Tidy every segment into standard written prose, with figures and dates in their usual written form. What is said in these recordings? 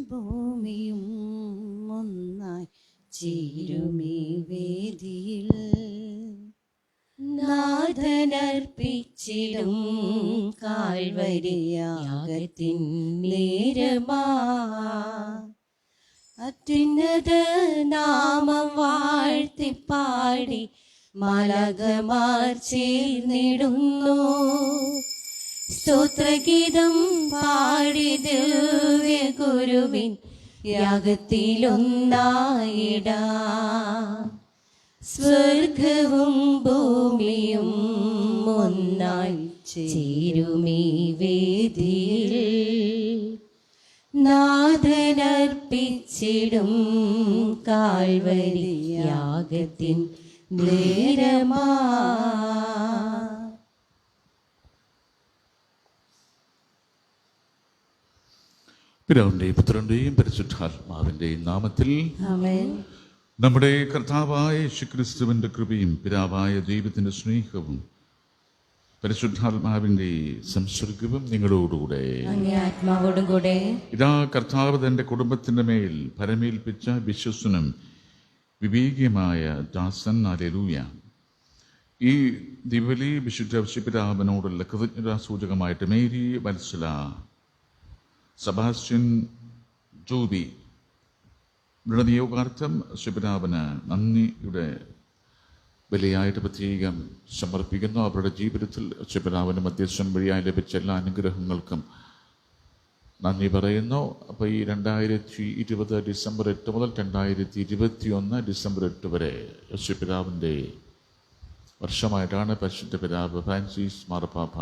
ഭൂമിയും ഒന്നായി ചേരുമീ വേദിയിൽ. നാഥനർപ്പിച്ചിടും കാൽവരിയാഗത്തിൻ നേരമാ, അത്യുന്നത നാമം വാഴ്ത്തിപ്പാടി മാലാഖമാർ ചേർന്നിടുന്നു. സ്തോത്രഗീതം പാടി ദിവ്യ ഗുരുവിൻ യാഗത്തിലൊന്നായിടാ. സ്വർഗവും ഭൂമിയും ഒന്നായി ചേരുമീ വേദിയിൽ. നാഥനർപ്പിച്ചിടും കാൽവരി യാഗത്തിൻ നേരമാ. പിതാവിന്റെയും പുത്രന്റെയും പരിശുദ്ധാത്മാവിന്റെയും നാമത്തിൽ ആമേൻ. നമ്മുടെ കർത്താവായ യേശുക്രിസ്തുവിന്റെ കൃപയും പിതാവായ ദൈവത്തിന്റെ സ്നേഹവും പരിശുദ്ധാത്മാവിന്റെ സംസർഗവും നിങ്ങളോടുകൂടെ അങ്ങേ ആത്മാവോടും കൂടെ. ഇതാ കർത്താവ് തന്റെ കുടുംബത്തിന്റെ മേൽ ഭരമേൽപ്പിച്ച വിശ്വസനും വിവേകിയുമായ ദാസൻ. ഹല്ലേലൂയ. ഈ ദിവ്യബലി വിശുദ്ധ പിതാവിനോടുള്ള കൃതജ്ഞതാ സൂചകമായിട്ട് മേരി വത്സല, സെബാസ്റ്റ്യൻ ജൂബി ദൃഢനിയോഗാർത്ഥം ശിപിതാവിന് നന്ദിയുടെ ബലിയായിട്ട് പ്രത്യേകം സമർപ്പിക്കുന്നു. അവരുടെ ജീവിതത്തിൽ ശിപിതാവിന് മധ്യസ്ഥം വഴിയായി ലഭിച്ച എല്ലാ അനുഗ്രഹങ്ങൾക്കും നന്ദി പറയുന്നു. അപ്പോൾ ഈ 2020 ഡിസംബർ 8 മുതൽ 2021 ഡിസംബർ 8 വരെ ശിപിതാവിൻ്റെ വർഷമായിട്ടാണ് പരിശുദ്ധ പിതാവ് ഫ്രാൻസിസ് മാർപ്പാപ്പ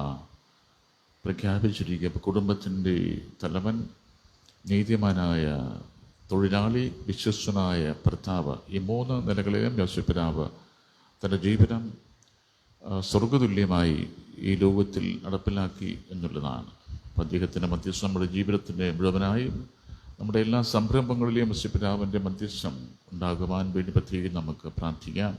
പ്രഖ്യാപിച്ചിരിക്കുക. അപ്പോൾ കുടുംബത്തിൻ്റെ തലവൻ, നീതിമാനായ തൊഴിലാളി, വിശ്വസ്തനായ ഭർത്താവ്, ഈ 3 നിലകളിലും യോസേപ്പിതാവ് തൻ്റെ ജീവിതം സ്വർഗതുല്യമായി ഈ ലോകത്തിൽ നടപ്പിലാക്കി എന്നുള്ളതാണ്. അപ്പോൾ അദ്ദേഹത്തിൻ്റെ മധ്യസ്ഥം നമ്മുടെ ജീവിതത്തിൻ്റെ മുഴുവനായും നമ്മുടെ എല്ലാ സംരംഭങ്ങളിലെയും യോസേപ്പിതാവിൻ്റെ മധ്യസ്ഥം ഉണ്ടാകുവാൻ വേണ്ടി പ്രത്യേകം നമുക്ക് പ്രാർത്ഥിക്കാം.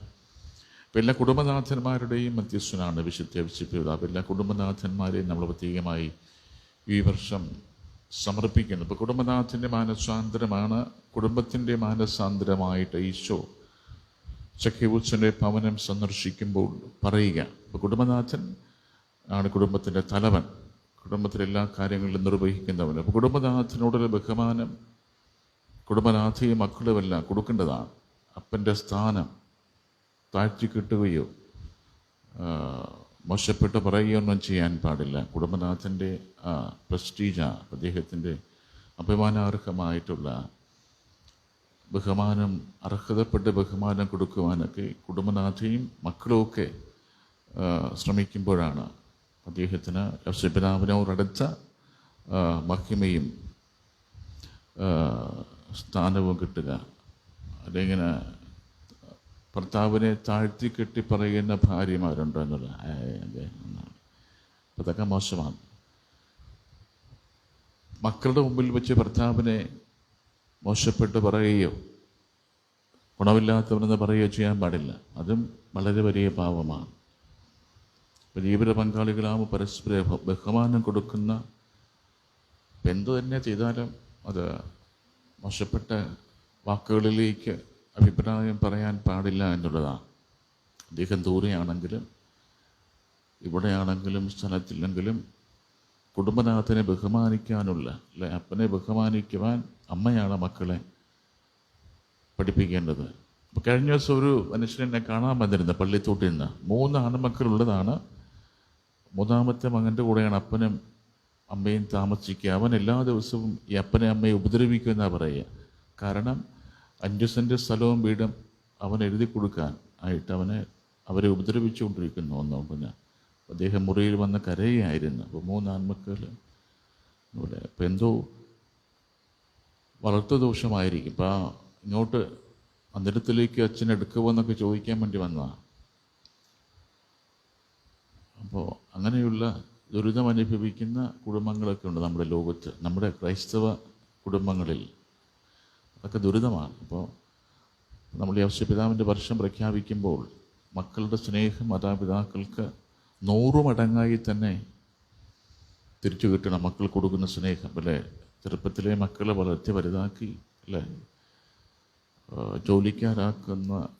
അപ്പോൾ എല്ലാ കുടുംബനാഥന്മാരുടെയും മധ്യസ്ഥനാണ് വിശുദ്ധ യോസേപ്പിതാവ്. എല്ലാ കുടുംബനാഥന്മാരെയും നമ്മൾ പ്രത്യേകമായി ഈ വർഷം സമർപ്പിക്കുന്നു. ഇപ്പോൾ കുടുംബനാഥൻ്റെ മാനസാന്തരമാണ്. കുടുംബത്തിൻ്റെ മാനസാന്തരമായിട്ട് ഈശോ സഖ്യവൂസിൻ്റെ ഭവനം സന്ദർശിക്കുമ്പോൾ പറയുക. ഇപ്പോൾ കുടുംബനാഥൻ ആണ് കുടുംബത്തിൻ്റെ തലവൻ, കുടുംബത്തിലെ എല്ലാ കാര്യങ്ങളിലും നിർവഹിക്കുന്നവൻ. അപ്പോൾ കുടുംബനാഥനോടുള്ള ബഹുമാനം കുടുംബനാഥയും മക്കളുമെല്ലാം കൊടുക്കേണ്ടതാണ്. അപ്പൻ്റെ സ്ഥാനം താഴ്ത്തിക്കിട്ടുകയോ മോശപ്പെട്ട് പറയുകയൊന്നും ചെയ്യാൻ പാടില്ല. കുടുംബനാഥൻ്റെ പ്രസ്റ്റീജ്, അദ്ദേഹത്തിൻ്റെ അഭിമാനാർഹമായിട്ടുള്ള ബഹുമാനം, അർഹതപ്പെട്ട് ബഹുമാനം കൊടുക്കുവാനൊക്കെ കുടുംബനാഥയും മക്കളുമൊക്കെ ശ്രമിക്കുമ്പോഴാണ് അദ്ദേഹത്തിന് യോസേപ്പിതാവിനോടടുത്ത മഹിമയും സ്ഥാനവും കിട്ടുക. അതിങ്ങനെ ഭർത്താവിനെ താഴ്ത്തിക്കെട്ടി പറയുന്ന ഭാര്യമാരുണ്ടോ എന്നുള്ള അപ്പം അതൊക്കെ മോശമാണ്. മക്കളുടെ മുമ്പിൽ വെച്ച് ഭർത്താവിനെ മോശപ്പെട്ട് പറയുകയോ ഗുണമില്ലാത്തവനെന്ന് പറയുകയോ ചെയ്യാൻ പാടില്ല. അതും വളരെ വലിയ പാവമാണ്. ഇപ്പം ജീവിത പങ്കാളികളാകുമ്പോൾ പരസ്പര ബഹുമാനം കൊടുക്കുന്ന, ഇപ്പം എന്തു തന്നെ ചെയ്താലും അത് മോശപ്പെട്ട വാക്കുകളിലേക്ക് അഭിപ്രായം പറയാൻ പാടില്ല എന്നുള്ളതാണ്. അദ്ദേഹം ദൂരെയാണെങ്കിലും ഇവിടെയാണെങ്കിലും സ്ഥലത്തില്ലെങ്കിലും കുടുംബനാഥനെ ബഹുമാനിക്കാനുള്ള, അല്ലെ അപ്പനെ ബഹുമാനിക്കുവാൻ അമ്മയാണ് മക്കളെ പഠിപ്പിക്കേണ്ടത്. അപ്പോൾ കഴിഞ്ഞ ദിവസം ഒരു മനുഷ്യനെ കാണാൻ വന്നിരുന്ന പള്ളിത്തോട്ടിൽ നിന്ന് 3 ആൺമക്കളുള്ളതാണ്. 3ാമത്തെ മകൻ്റെ കൂടെയാണ് അപ്പനും അമ്മയും താമസിക്കുക. അവൻ എല്ലാ ദിവസവും ഈ അപ്പനെ അമ്മയെ ഉപദ്രവിക്കുമെന്നാണ് പറയുക. കാരണം 5 സെൻറ്റ് സ്ഥലവും വീടും അവൻ എഴുതി കൊടുക്കാൻ ആയിട്ട് അവരെ ഉപദ്രവിച്ചുകൊണ്ടിരിക്കുന്നു. പിന്നെ അദ്ദേഹം മുറിയിൽ വന്ന് കരയുകയായിരുന്നു. അപ്പോൾ 3 ആൺമക്കൾ ഇവിടെ ഇപ്പം എന്തോ വളർത്തുദോഷമായിരിക്കും. ഇപ്പം ഇങ്ങോട്ട് അന്തരത്തിലേക്ക് അച്ഛൻ എടുക്കുമോ എന്നൊക്കെ ചോദിക്കാൻ വേണ്ടി വന്നതാണ്. അപ്പോൾ അങ്ങനെയുള്ള ദുരിതം അനുഭവിക്കുന്ന കുടുംബങ്ങളൊക്കെ ഉണ്ട് നമ്മുടെ ലോകത്ത്, നമ്മുടെ ക്രൈസ്തവ കുടുംബങ്ങളിൽ. അതൊക്കെ ദുരിതമാണ്. അപ്പോൾ നമ്മൾ യോസേപ്പിതാവിൻ്റെ വർഷം പ്രഖ്യാപിക്കുമ്പോൾ മക്കളുടെ സ്നേഹം മാതാപിതാക്കൾക്ക് 100 മടങ്ങായി തന്നെ തിരിച്ചു കിട്ടണം. മക്കൾ കൊടുക്കുന്ന സ്നേഹം അല്ലേ, ചെറുപ്പത്തിലെ മക്കളെ വളർത്തി വലുതാക്കി അല്ലേ,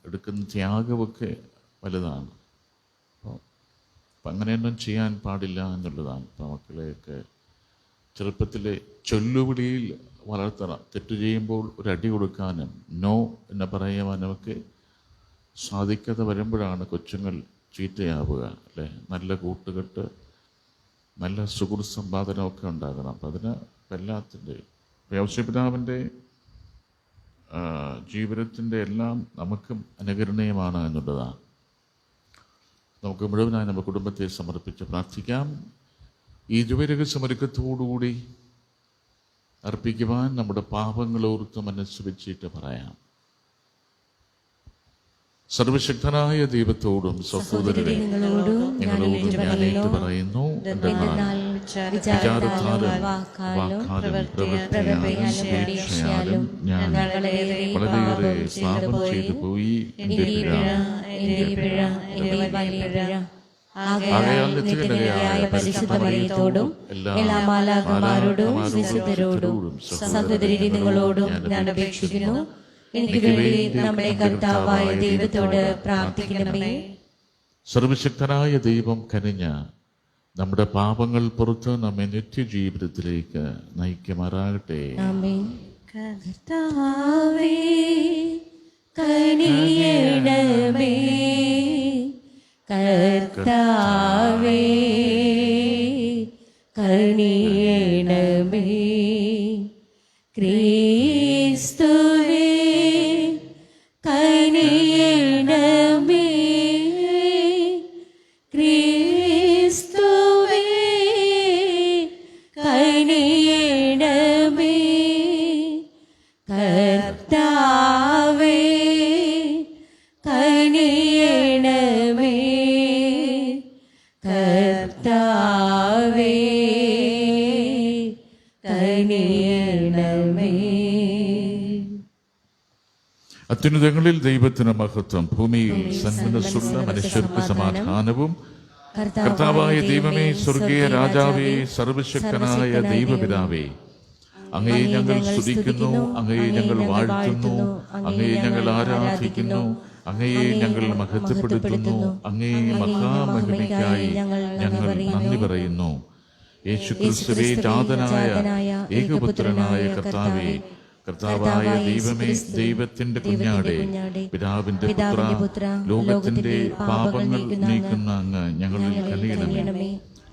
എടുക്കുന്ന ത്യാഗമൊക്കെ വലുതാണ്. അപ്പം അങ്ങനെയൊന്നും ചെയ്യാൻ പാടില്ല എന്നുള്ളതാണ്. ഇപ്പം മക്കളെയൊക്കെ ചെറുപ്പത്തിലെ ചൊല്ലുവിളിയിൽ വളർത്തണം. തെറ്റ് ചെയ്യുമ്പോൾ ഒരു അടി കൊടുക്കാനും നോ എന്ന് പറയുവാനുമൊക്കെ സാധിക്കാതെ വരുമ്പോഴാണ് കൊച്ചുങ്ങൾ ചീത്തയാവുക അല്ലേ. നല്ല കൂട്ടുകെട്ട്, നല്ല സുഹൃത്ത് സമ്പാദനമൊക്കെ ഉണ്ടാകണം. അപ്പം അതിന് എല്ലാത്തിൻ്റെയും ഔസേപ്പിതാവിൻ്റെ ജീവിതത്തിൻ്റെ എല്ലാം നമുക്കും അനുകരണീയമാണ് എന്നുള്ളതാണ്. നമുക്ക് മുഴുവനായി നമ്മുടെ കുടുംബത്തെ സമർപ്പിച്ച് പ്രാർത്ഥിക്കാം. ഈ ജുവരഹസ്യമൊരുക്കത്തോടുകൂടി അർപ്പിക്കുവാൻ നമ്മുടെ പാപങ്ങളോർത്ത് മനസ്സ് വെച്ചിട്ട് പറയാം. സർവശക്തനായ ദൈവത്തോടും സഹോദരരെ നിങ്ങളോടും ഞാൻ ഏറ്റു പറയുന്നു, എന്തെന്നാൽ വിചാരത്താലും വാക്കാലും പ്രവൃത്തിയാലും ഉപേക്ഷയാലും ഞാൻ വളരെയേറെ പാപം ചെയ്തു പോയി. എൻ്റെ പിഴ ആകയാൽ നിത്യകന്യകയായ പരിശുദ്ധ മറിയത്തോടും എല്ലാ മാലാഖമാരോടും വിശുദ്ധരോടും സഹോദരി നിങ്ങളോടും ഞാൻ അപേക്ഷിക്കുന്നു, എനിക്ക് വേണ്ടി നമ്മുടെ കർത്താവായ ദൈവത്തോട് പ്രാർത്ഥിക്കണമേ. സർവശക്തനായ ദൈവം കനിഞ്ഞ നമ്മുടെ പാപങ്ങൾ പുറത്ത് നമ്മെ നിത്യജീവിതത്തിലേക്ക് നയിക്കുമാറാകട്ടെ. കർത്താവേ കനിയണമേ, കർത്താവേ കനിയണമേ, ക്രിസ്തുവേ കനിയണമേ, ക്രിസ്തുവേ കനിയണമേ, കർത്താവേ കനിയണമേ, കർത്താവേ കനിയണമേ. അത്യുന്നതങ്ങളിൽ ദൈവത്തിന് മഹത്വം, ഭൂമിയിൽ സന്മനസ്സുള്ള മനുഷ്യർക്ക് സമാധാനവും. കർത്താവായ ദൈവമേ, സ്വർഗീയ രാജാവേ, സർവശക്തനായ ദൈവപിതാവേ, അങ്ങയെ ഞങ്ങൾ സ്തുതിക്കുന്നു, അങ്ങയെ ഞങ്ങൾ വാഴ്ത്തുന്നു, അങ്ങയെ ഞങ്ങൾ ആരാധിക്കുന്നു, അങ്ങയെ ഞങ്ങൾ മഹത്വപ്പെടുത്തുന്നു. അങ്ങയെ മഹാമഹിമയ്ക്കായി ഞങ്ങൾ നന്ദി പറയുന്നു. യേശുക്രിസ്തുവേ, ജാതനായ ഏകപുത്രനായ കർത്താവേ, കർത്താവായ ദൈവമേ, ദൈവത്തിന്റെ കുഞ്ഞാടെ, പിതാവിന്റെ പുത്ര, ലോകത്തിന്റെ പാപങ്ങൾ നീക്കുന്ന അങ്ങ് ഞങ്ങളിൽ കനിയണമേ.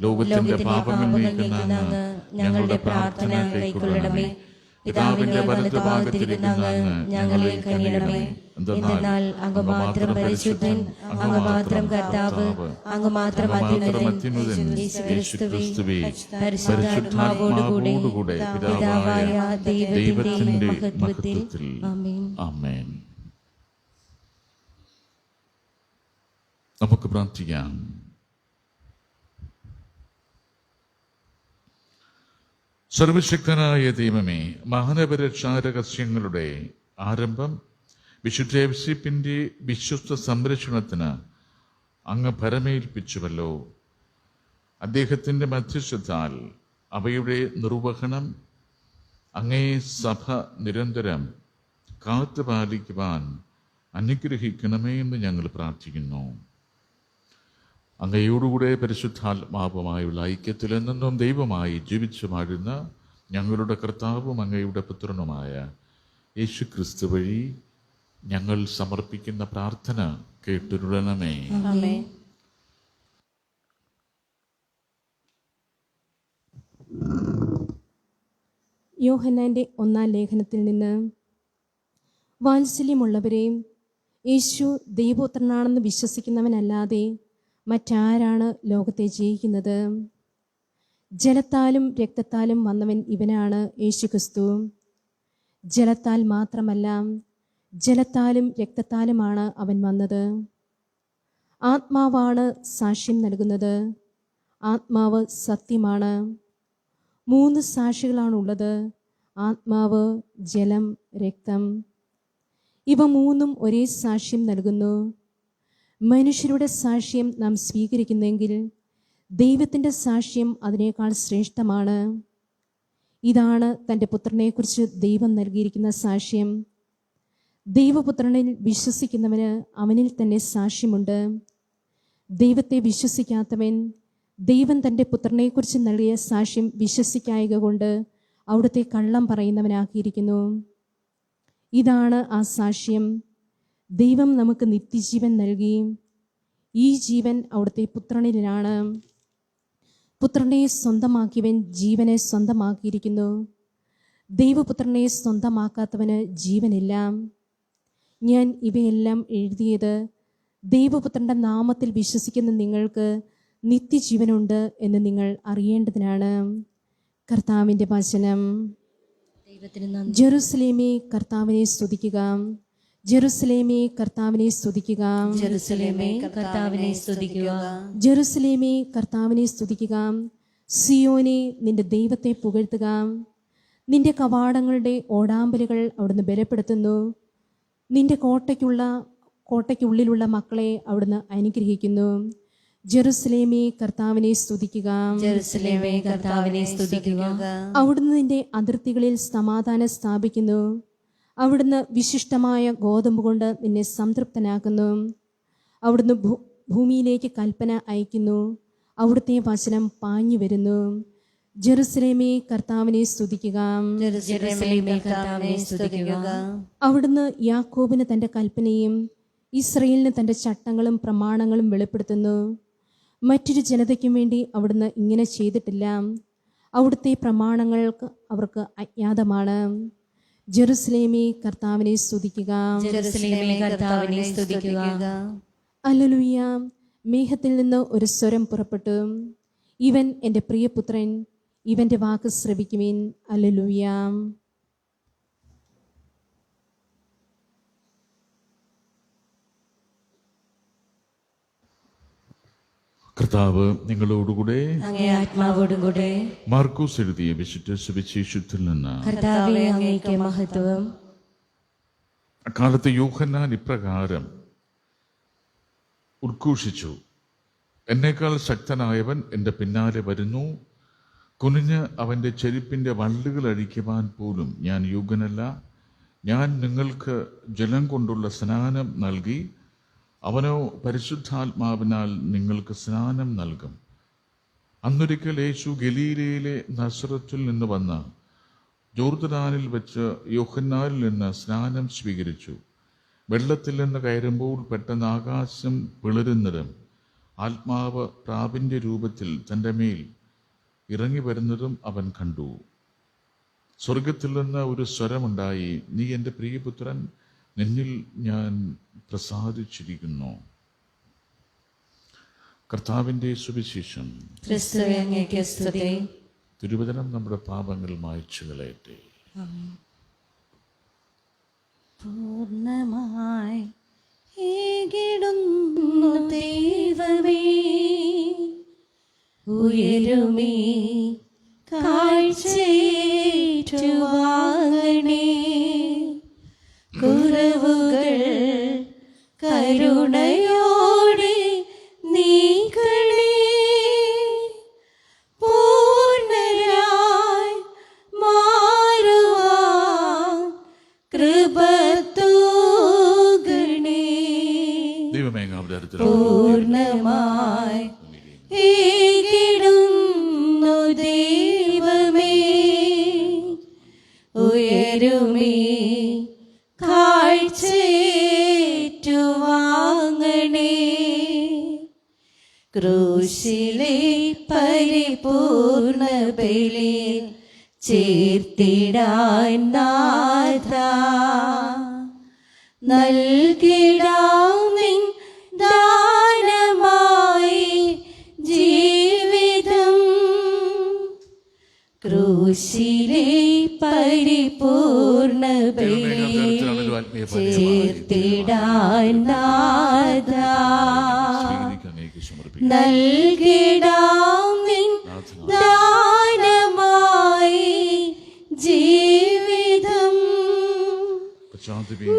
ലോകത്തിന്റെ പാപങ്ങൾ നീക്കുന്ന അങ്ങ് ഞങ്ങളുടെ പ്രാർത്ഥന കൈക്കൊള്ളണമേ. പിതാവിന്റെ വലത്തുഭാഗത്തിരിക്കുന്ന അങ്ങ് ഞങ്ങളിൽ കനിയണമേ. എന്തെന്നാൽ അങ്ങ് മാത്രം പരിശുദ്ധൻ, അങ്ങ് മാത്രം കർത്താവ്, അങ്ങ് മാത്രം അത്യുന്നതൻ, യേശുക്രിസ്തുവേ, പരിശുദ്ധാത്മാവോടുകൂടെ പിതാവായ ദൈവത്തിന്റെ മഹത്വത്തിൽ. ആമേൻ. നമുക്ക് പ്രാർത്ഥിക്കാം. സർവശക്തനായ ദൈവമേ, മാനവരക്ഷാരഹസ്യങ്ങളുടെ ആരംഭം വിശുദ്ധ യൗസേപ്പിന്റെ വിശ്വസ്ത സംരക്ഷണത്തിന് അങ്ങ് ഭരമേൽപ്പിച്ചുവല്ലോ. അദ്ദേഹത്തിന്റെ മധ്യസ്ഥത്താൽ അവയുടെ നിർവഹണം അങ്ങേ സഭ നിരന്തരം കാത്തുപാലിക്കുവാൻ അനുഗ്രഹിക്കണമേ എന്ന് ഞങ്ങൾ പ്രാർത്ഥിക്കുന്നു. അങ്ങയോടുകൂടെ പരിശുദ്ധാത്മാവുമായുള്ള ഐക്യത്തിൽ എന്നും ദൈവമായി ജീവിച്ചു വാഴുന്ന ഞങ്ങളുടെ കർത്താവും അങ്ങയുടെ പുത്രനുമായ യേശുക്രിസ്തു വഴി ഞങ്ങൾ സമർപ്പിക്കുന്ന പ്രാർത്ഥന കേട്ടുരുളണമേ. യോഹന്നാന്റെ 1-ാം ലേഖനത്തിൽ നിന്ന്: വാത്സല്യമുള്ളവരെ, യേശു ദൈവപുത്രനാണെന്ന് വിശ്വസിക്കുന്നവനല്ലാതെ മറ്റാരാണ് ലോകത്തെ ജയിക്കുന്നത്? ജലത്താലും രക്തത്താലും വന്നവൻ ഇവനാണ്, യേശുക്രിസ്തു. ജലത്താൽ മാത്രമല്ല, ജലത്താലും രക്തത്താലുമാണ് അവൻ വന്നത്. ആത്മാവാണ് സാക്ഷ്യം നൽകുന്നത്, ആത്മാവ് സത്യമാണ്. 3 സാക്ഷികളാണുള്ളത്: ആത്മാവ്, ജലം, രക്തം. ഇവ 3ഉം ഒരേ സാക്ഷ്യം നൽകുന്നു. മനുഷ്യരുടെ സാക്ഷ്യം നാം സ്വീകരിക്കുന്നെങ്കിൽ ദൈവത്തിൻ്റെ സാക്ഷ്യം അതിനേക്കാൾ ശ്രേഷ്ഠമാണ്. ഇതാണ് തൻ്റെ പുത്രനെക്കുറിച്ച് ദൈവം നൽകിയിരിക്കുന്ന സാക്ഷ്യം. ദൈവപുത്രനിൽ വിശ്വസിക്കുന്നവന് അവനിൽ തന്നെ സാക്ഷ്യമുണ്ട്. ദൈവത്തെ വിശ്വസിക്കാത്തവൻ ദൈവം തൻ്റെ പുത്രനെക്കുറിച്ച് നൽകിയ സാക്ഷ്യം വിശ്വസിക്കായക കൊണ്ട് അവിടുത്തെ കള്ളം പറയുന്നവനാക്കിയിരിക്കുന്നു. ഇതാണ് ആ സാക്ഷ്യം. ദൈവം നമുക്ക് നിത്യജീവൻ നൽകി. ഈ ജീവൻ അവിടുത്തെ പുത്രനിലാണ്. പുത്രനെ സ്വന്തമാക്കിയവൻ ജീവനെ സ്വന്തമാക്കിയിരിക്കുന്നു. ദൈവപുത്രനെ സ്വന്തമാക്കാത്തവന് ജീവനില്ല. ഞാൻ ഇവയെല്ലാം എഴുതിയത് ദൈവപുത്രൻ്റെ നാമത്തിൽ വിശ്വസിക്കുന്ന നിങ്ങൾക്ക് നിത്യജീവനുണ്ട് എന്ന് നിങ്ങൾ അറിയേണ്ടതിനാണ്. കർത്താവിൻ്റെ വചനം. ജെറുസലേമേ കർത്താവിനെ സ്തുതിക്കുക, ജെറുസലേമേ കർത്താവിനെ സ്തുതിക്കുക, ജെറുസലേമേ കർത്താവിനെ സ്തുതിക്കുക, ജെറുസലേമേ കർത്താവിനെ സ്തുതിക്കുക. സിയോനെ നിന്റെ ദൈവത്തെ പുകഴ്ത്തുക. നിന്റെ കവാടങ്ങളുടെ ഓടാമ്പലുകൾ അവിടുന്ന് ബലപ്പെടുത്തുന്നു. നിന്റെ കോട്ടയ്ക്കുള്ളിലുള്ള മക്കളെ അവിടുന്ന് അനുഗ്രഹിക്കുന്നു. ജെറുസലേമേ കർത്താവിനെ സ്തുതിക്കുക, ജെറുസലേമേ കർത്താവിനെ സ്തുതിക്കുക. അവിടുന്ന് നിന്റെ അതിർത്തികളിൽ സമാധാനം സ്ഥാപിക്കുന്നു. അവിടുന്ന് വിശിഷ്ടമായ ഗോതമ്പ് കൊണ്ട് നിന്നെ സംതൃപ്തനാക്കുന്നു. അവിടുന്ന് ഭൂമിയിലേക്ക് കൽപ്പന അയക്കുന്നു. അവിടുത്തെ വചനം പാഞ്ഞു വരുന്നു. ജെറുസലേമേ കർത്താവിനെ സ്തുതിക്കുക, ജെറുസലേമേ കർത്താവിനെ സ്തുതിക്കുക. അവിടുന്ന് യാക്കോബിന് തൻ്റെ കൽപ്പനയും ഇസ്രയേലിന് തൻ്റെ ചട്ടങ്ങളും പ്രമാണങ്ങളും വെളിപ്പെടുത്തുന്നു. മറ്റൊരു ജനതയ്ക്കും വേണ്ടി അവിടുന്ന് ഇങ്ങനെ ചെയ്തിട്ടില്ല. അവിടുത്തെ പ്രമാണങ്ങൾക്ക് അവർക്ക് അജ്ഞാതമാണ്. ജെറുസലേമേ കർത്താവിനെ സ്തുതിക്കുക, ജെറുസലേമേ കർത്താവിനെ സ്തുതിക്കുക. ഹല്ലേലൂയ. മേഘത്തിൽ നിന്ന് ഒരു സ്വരം പുറപ്പെട്ടു, ഇവൻ എൻ്റെ പ്രിയപുത്രൻ, ഇവൻ്റെ വാക്ക് ശ്രവിക്കുവിൻ. ഹല്ലേലൂയ. കർത്താവ് നിങ്ങളോടുകൂടെ, അങ്ങേ ആത്മാവോടും കൂടെ. മാർക്കോസ് എഴുതിയ വിശുദ്ധ സുവിശേഷത്തിൽ നിന്ന്. കർത്താവേ അങ്ങേക്ക് മഹത്വം. അക്കാലത്ത് യോഹന്നാൻ ഇപ്രകാരം ഉദ്ഘോഷിച്ചു: എന്നേക്കാൾ ശക്തനായവൻ എൻ്റെ പിന്നാലെ വരുന്നു. കുനിഞ്ഞ് അവൻ്റെ ചെരുപ്പിൻ്റെ വള്ളുകൾ അഴിക്കുവാൻ പോലും ഞാൻ യോഗ്യനല്ല. ഞാൻ നിങ്ങൾക്ക് ജലം കൊണ്ടുള്ള സ്നാനം നൽകി, അവനോ പരിശുദ്ധാത്മാവിനാൽ നിങ്ങൾക്ക് സ്നാനം നൽകും. അന്നൊരിക്കൽ യേശു ഗലീലയിലെ നസറത്തിൽ നിന്ന് വന്ന് ജോർദാനിൽ വെച്ച് യോഹന്നാനിൽ നിന്ന് സ്നാനം സ്വീകരിച്ചു. വെള്ളത്തിൽ നിന്ന് കയറുമ്പോൾ പെട്ടെന്ന് ആകാശം പിളരുന്നതും ആത്മാവ് പ്രാവിൻ്റെ രൂപത്തിൽ തൻ്റെ മേൽ ഇറങ്ങി വരുന്നതും അവൻ കണ്ടു. സ്വർഗത്തിൽ നിന്ന് ഒരു സ്വരമുണ്ടായി: നീ എൻ്റെ പ്രിയപുത്രൻ, നിന്നിൽ ഞാൻ പ്രസാദിച്ചിരിക്കുന്നു. കർത്താവിൻ്റെ സുവിശേഷം. ക്രിസ്തുവേ അങ്ങേക്ക് സ്തുതി. തിരുവചനം നമ്മുടെ പാപങ്ങൾ മായ്ച്ചു കളയട്ടെ. പൂർണ്ണമായി ഏകിടുന്നു ദൈവമേ, ഉയരുമേ കാഴ്ചയേറ്റുവാങ്ങണേ. കുറവുകൾ കരുണയോടെ നീക്കണേ. പൂർണ്ണരായി മാറുവാൻ കൃപ തൂകണേ. പൂർണ്ണമായി ഏകിടുന്നു ദൈവമേ, ഉയരുമേ കാഴ്ചയേറ്റുവാങ്ങണേ. ക്രൂശിലെ പരിപൂർണ ബലിയിൽ ചേർത്തിടാൻ നാഥാ, നൽകിടാം നിൻ ദാനമായി ജീവിതം. ക്രൂശിലെ പരിപൂർണ ബലിയിൽ ചേർത്തിടാൻ നാഥാ, നൽകിടാം നിൻ ദാനമായി ജീവിതം.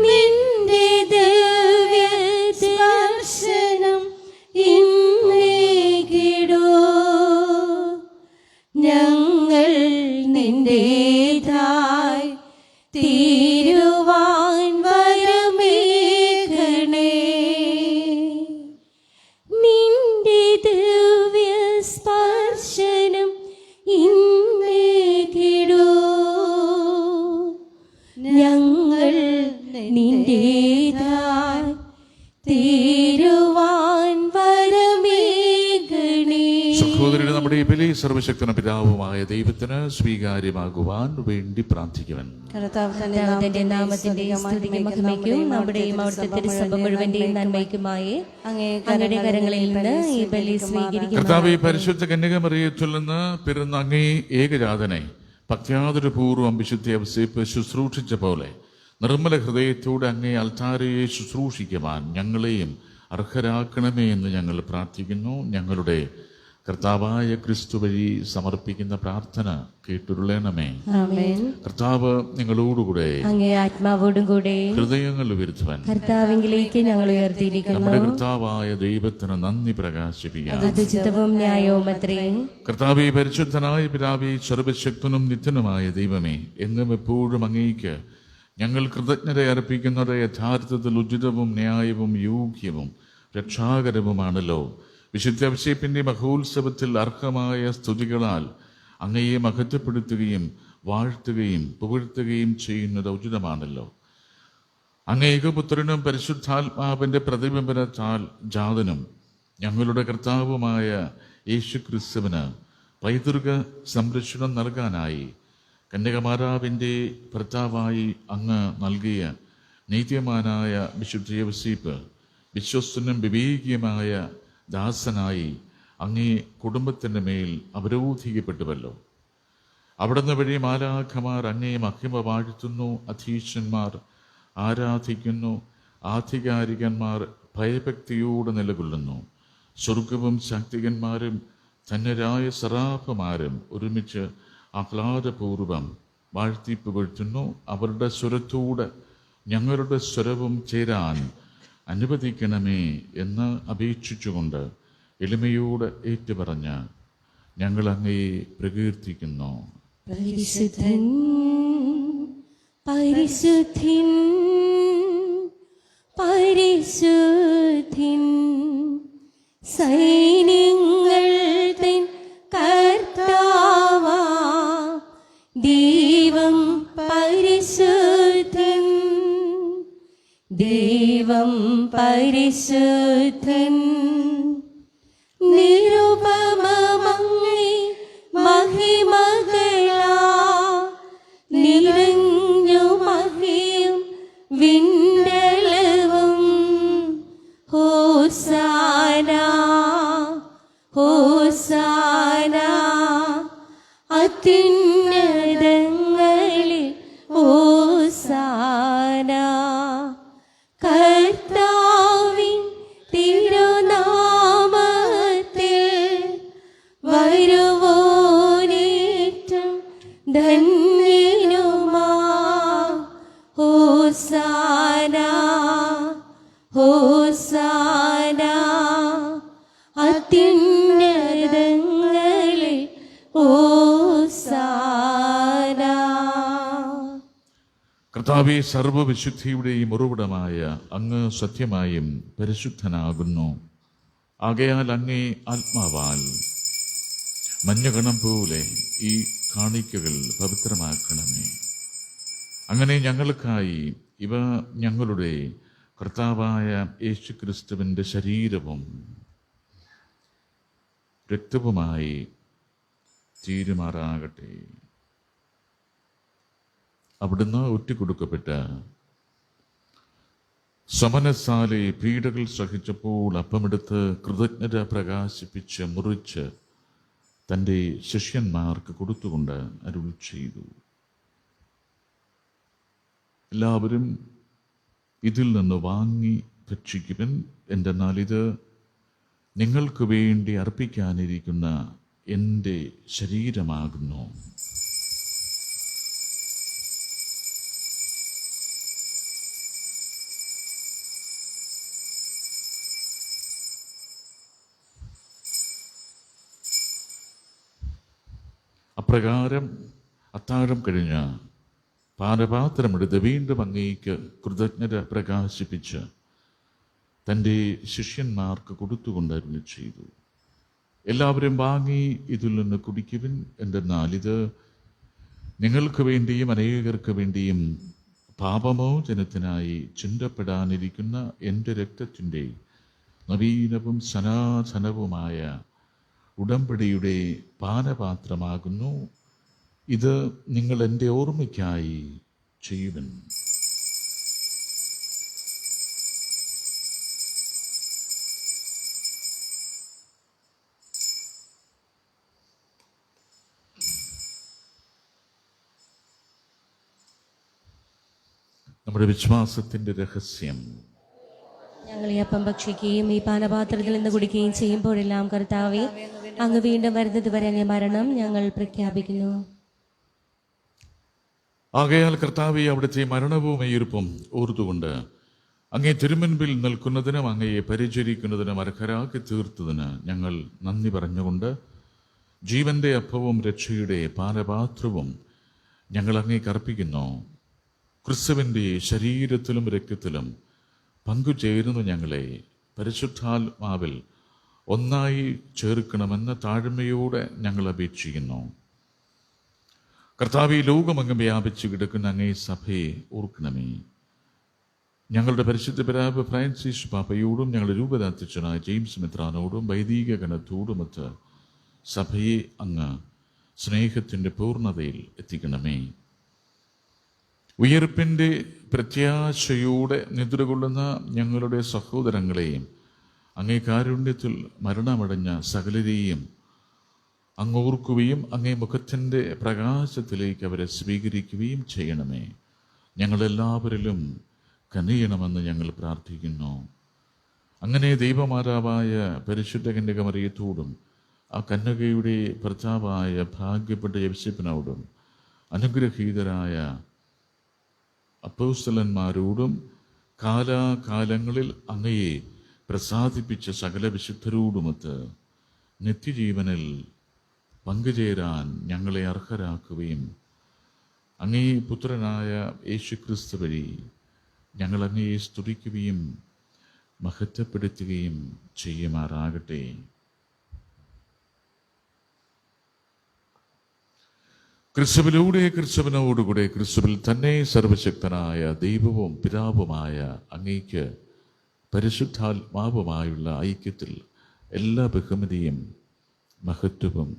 നിന്റെ ദിവ്യ സ്പർശനം ഇന്നേകിടൂ. ഞങ്ങൾ നിന്റേതായി തീരുവാൻ വരമേകണേ. നിന്റെ ദിവ്യ സ്പർശനം ഇന്നേകിടൂ. ഞങ്ങൾ നിന്റേതായി തീരുവാൻ വരമേകണേ. സഹോദരൻ, നമ്മുടെ ഈ ബലി സർവശക്തന പിതാവുമായ ദൈവത്തിന് സ്വീകാര്യമാകുവാൻ വേണ്ടി പ്രാർത്ഥിക്കുവാൻ. കർത്താവിന്റെ നാമത്തിന്റെ സ്തുതിക്കും മഹിമയ്ക്കും നമ്മുടെയും അവിടുത്തെ തിരുസഭ മുഴുവന്റെയും നന്മയ്ക്കുമായി അങ്ങയുടെ കരങ്ങളിൽ നിന്ന് ഈ ബലി സ്വീകരിക്കുന്നു. കർത്താവേ, പരിശുദ്ധ കന്യകമറിയത്തിൽ നിന്ന് പിറന്ന അങ്ങേ ഏകജാതനെ ഭക്ത്യാദരപൂർവ്വം വിശുദ്ധ യൗസേപ്പ് ശുശ്രൂഷിച്ച പോലെ നിർമ്മല ഹൃദയത്തോടെ അങ്ങേ അൾത്താരയെ ശുശ്രൂഷിക്കുവാൻ ഞങ്ങളെയും അർഹരാക്കണമേ എന്ന് ഞങ്ങൾ പ്രാർത്ഥിക്കുന്നു. ഞങ്ങളുടെ കർത്താവായ ക്രിസ്തു വഴി സമർപ്പിക്കുന്ന പ്രാർത്ഥന കേട്ടുരുളണമേ. ആമേൻ. കർത്താവ് നിങ്ങളോടുകൂടെ അങ്ങേ ആത്മാവോടും കൂടെ ഹൃദയങ്ങൾ വരുത്തുവാൻ കർത്താവിലേക്ക് ഞങ്ങൾ ഉയർത്തിയിരിക്കുന്നു. നമ്മുടെ കർത്താവായ ദൈവത്തിന് നന്ദി പ്രകാശിപ്പിക്കാം. അത് ഉചിതവും ന്യായവും അത്രേ. കർത്താവേ, പരിശുദ്ധനായ പിതാവേ, സർവശക്തനും നിത്യനുമായ ദൈവമേ, എങ്ങും എപ്പോഴും അങ്ങേക്ക് ഞങ്ങൾ കൃതജ്ഞത അർപ്പിക്കുന്നത് യഥാർത്ഥത്തിൽ ഉചിതവും ന്യായവും യോഗ്യവും രക്ഷാകരവുമാണല്ലോ. വിശുദ്ധ അഭിഷേകത്തിന്റെ മഹോത്സവത്തിൽ അർഹമായ സ്തുതികളാൽ അങ്ങയെ മഹത്വപ്പെടുത്തുകയും വാഴ്ത്തുകയും പുകഴ്ത്തുകയും ചെയ്യുന്നത് ഉചിതമാണല്ലോ. അങ്ങ് ഏകപുത്രനും പരിശുദ്ധാത്മാവിന്റെ പ്രതിബിംബനത്താൽ ജാതനും ഞങ്ങളുടെ കർത്താവുമായ യേശു ക്രിസ്തുവിന് പൈതൃക സംരക്ഷണം നൽകാനായി കന്യകമാതാവിൻ്റെ ഭർത്താവായി അങ്ങ് നൽകിയ നീതിമാനായ വിശുദ്ധ യൗസേപ്പ് വിശ്വസ്തനും വിവേകിയുമായ ദാസനായി അങ്ങേ കുടുംബത്തിൻ്റെ മേൽ അവരോധിക്കപ്പെട്ടുവല്ലോ. അവിടുന്ന് വഴി മാലാഖമാർ അങ്ങേ മഹിമ വാഴ്ത്തുന്നു, അധീശന്മാർ ആരാധിക്കുന്നു, ആധികാരികന്മാർ ഭയഭക്തിയോടെ നിലകൊള്ളുന്നു. സ്വർഗവും ശാക്തികന്മാരും ധന്യരായ സറാഫുമാരും ഒരുമിച്ച് ആഹ്ലാദപൂർവം വാഴ്ത്തി പുകഴ്ത്തുന്നു. അവരുടെ സ്വരത്തോട് ഞങ്ങളുടെ സ്വരവും ചേരാൻ അനുവദിക്കണമേ എന്ന് അപേക്ഷിച്ചുകൊണ്ട് എളിമയോട് ഏറ്റുപറഞ്ഞ് ഞങ്ങൾ അങ്ങയെ പ്രകീർത്തിക്കുന്നു. പരിശുദ്ധൻ പരിശുദ്ധൻ പരിശുദ്ധൻ സൈന്യങ്ങൾ തൻ കർത്താവാ ദൈവം പരിശുദ്ധൻ ദൈവം പരിശുദ്ധൻ നിരുപമമങ്ങേ മഹിമകളാ നിറഞ്ഞു മഹിയും വിണ്ടലവും ഹോസാന ഹോസാന അത്യുന്നതങ്ങളിൽ ഹോസാന കർത്താവിൻ തിരുനാമത്തിൽ വരുവോനേറ്റം ധന്യനുമാ ഹോസാന ഹോസാന അത്യുന്നതങ്ങളിൽ ഹോസാന. കർത്താവേ, സർവവിശുദ്ധിയുടെയും ഉറവിടമായ അങ്ങ് സത്യമായും പരിശുദ്ധനാകുന്നു. ആകയാൽ അങ്ങേ ആത്മാവാൽ മഞ്ഞകണം പോലെ ഈ കാണിക്കകൾ പവിത്രമാക്കണമേ. അങ്ങനെ ഞങ്ങൾക്കായി ഇവ ഞങ്ങളുടെ കർത്താവായ യേശുക്രിസ്തുവിൻ്റെ ശരീരവും രക്തവുമായി തീരുമാറാകട്ടെ. അവിടുന്ന് ഒറ്റിക്കൊടുക്കപ്പെട്ട സമനസാലെ പീഡകൾ സഹിച്ചപ്പോൾ അപ്പമെടുത്ത് കൃതജ്ഞത പ്രകാശിപ്പിച്ച് മുറിച്ച് തൻ്റെ ശിഷ്യന്മാർക്ക് കൊടുത്തുകൊണ്ട് അരുൾ ചെയ്തു, എല്ലാവരും ഇതിൽ നിന്ന് വാങ്ങി ഭക്ഷിക്കുവിൻ. എന്തെന്നാൽ ഇത് നിങ്ങൾക്ക് വേണ്ടി അർപ്പിക്കാനിരിക്കുന്ന എൻ്റെ ശരീരമാകുന്നു. അപ്രകാരം അത്താഴം കഴിഞ്ഞ് പാനപാത്രമെടുത്ത് വീണ്ടും അങ്ങേക്ക് കൃതജ്ഞത പ്രകാശിപ്പിച്ച് തൻ്റെ ശിഷ്യന്മാർക്ക് കൊടുത്തുകൊണ്ട് അരുളി ചെയ്തു, എല്ലാവരും വാങ്ങി ഇതിൽ നിന്ന് കുടിക്കുവിൻ. എന്തെന്നാൽ ഇത് നിങ്ങൾക്ക് വേണ്ടിയും അനേകർക്ക് വേണ്ടിയും പാപമോചനത്തിനായി ചിന്തപ്പെടാനിരിക്കുന്ന എൻ്റെ രക്തത്തിൻ്റെ നവീനവും സനാതനവുമായ ഉടമ്പടിയുടെ പാനപാത്രമാകുന്നു. ഇത് നിങ്ങൾ എൻ്റെ ഓർമ്മയ്ക്കായി ചെയ്യുവിൻ. നമ്മുടെ വിശ്വാസത്തിൻ്റെ രഹസ്യം. ഞങ്ങൾ ഈ അപ്പം ഭക്ഷിക്കുകയും ഈ പാനപാത്രത്തിൽ നിന്ന് കുടിക്കുകയും ചെയ്യുമ്പോഴെല്ലാം കർത്താവേ, അങ്ങ് വീണ്ടും വരുന്നത് വരെ അങ്ങേ മരണം ഞങ്ങൾ പ്രഖ്യാപിക്കുന്നു. ആകയാൽ കർത്താവേ, അവിടുത്തെ മരണവും ഉയിർപ്പും ഓർത്തുകൊണ്ട് അങ്ങേ തിരുമുൻപിൽ നിൽക്കുന്നതിനും അങ്ങയെ പരിചരിക്കുന്നതിനും അർഹരാക്കി തീർത്തതിന് ഞങ്ങൾ നന്ദി പറഞ്ഞുകൊണ്ട് ജീവന്റെ അപ്പവും രക്ഷയുടെ പാനപാത്രവും ഞങ്ങൾ അങ്ങേക്ക് അർപ്പിക്കുന്നു. ക്രിസ്തുവിൻ്റെ ശരീരത്തിലും രക്തത്തിലും പങ്കുചേരുന്നു ഞങ്ങളെ പരിശുദ്ധാത്മാവിൽ ഒന്നായി ചേർക്കണമെന്ന് താഴ്മയോടെ ഞങ്ങൾ അപേക്ഷിക്കുന്നു. കർത്താവേ, ലോകമങ്ങ് വ്യാപിച്ചു കിടക്കുന്ന അങ്ങേ സഭയെ ഓർക്കണമേ. ഞങ്ങളുടെ പരിശുദ്ധ പിതാവ് ഫ്രാൻസിസ് പാപ്പയോടും ഞങ്ങളുടെ രൂപതാധ്യക്ഷനായ ജെയിംസ് മെത്രാനോടും വൈദിക ഗണത്തോടുമൊത്ത് സഭയെ അങ്ങ് സ്നേഹത്തിൻ്റെ പൂർണ്ണതയിൽ എത്തിക്കണമേ. ഉയർപ്പിൻ്റെ പ്രത്യാശയോടെ നിദ്രകൊള്ളുന്ന ഞങ്ങളുടെ സഹോദരങ്ങളെയും അങ്ങേ കാരുണ്യത്തിൽ മരണമടഞ്ഞ സകലരെയും അങ്ങ് ഓർക്കുകയും അങ്ങേ മുഖത്തിൻ്റെ പ്രകാശത്തിലേക്ക് അവരെ സ്വീകരിക്കുകയും ചെയ്യണമേ. ഞങ്ങളെല്ലാവരിലും കനിയണമെന്ന് ഞങ്ങൾ പ്രാർത്ഥിക്കുന്നു. അങ്ങനെ ദൈവമാതാവായ പരിശുദ്ധ കന്യകമറിയത്തോടും ആ കന്യകയുടെ ഭർത്താവായ ഭാഗ്യപ്പെട്ട യോസേപ്പിനോടും അനുഗ്രഹീതരായ അപ്പോസ്തലന്മാരോടും കാലാകാലങ്ങളിൽ അങ്ങയെ പ്രസാദിപ്പിച്ച സകല വിശുദ്ധരോടുമൊത്ത് നിത്യജീവനിൽ പങ്കുചേരാൻ ഞങ്ങളെ അർഹരാക്കുകയും അങ്ങേ പുത്രനായ യേശുക്രിസ്തു വഴി ഞങ്ങൾ അങ്ങയെ സ്തുതിക്കുകയും മഹത്വപ്പെടുത്തുകയും ചെയ്യുമാറാകട്ടെ. ക്രിസ്തുവിലൂടെ, ക്രിസ്തുവിനോടുകൂടെ, ക്രിസ്തുവിൽ തന്നെ സർവശക്തനായ ദൈവവും പിതാവുമായ അങ്ങേക്ക് പരിശുദ്ധാത്മാവുമായുള്ള ഐക്യത്തിൽ എല്ലാ ബഹുമതിയും മഹത്വവും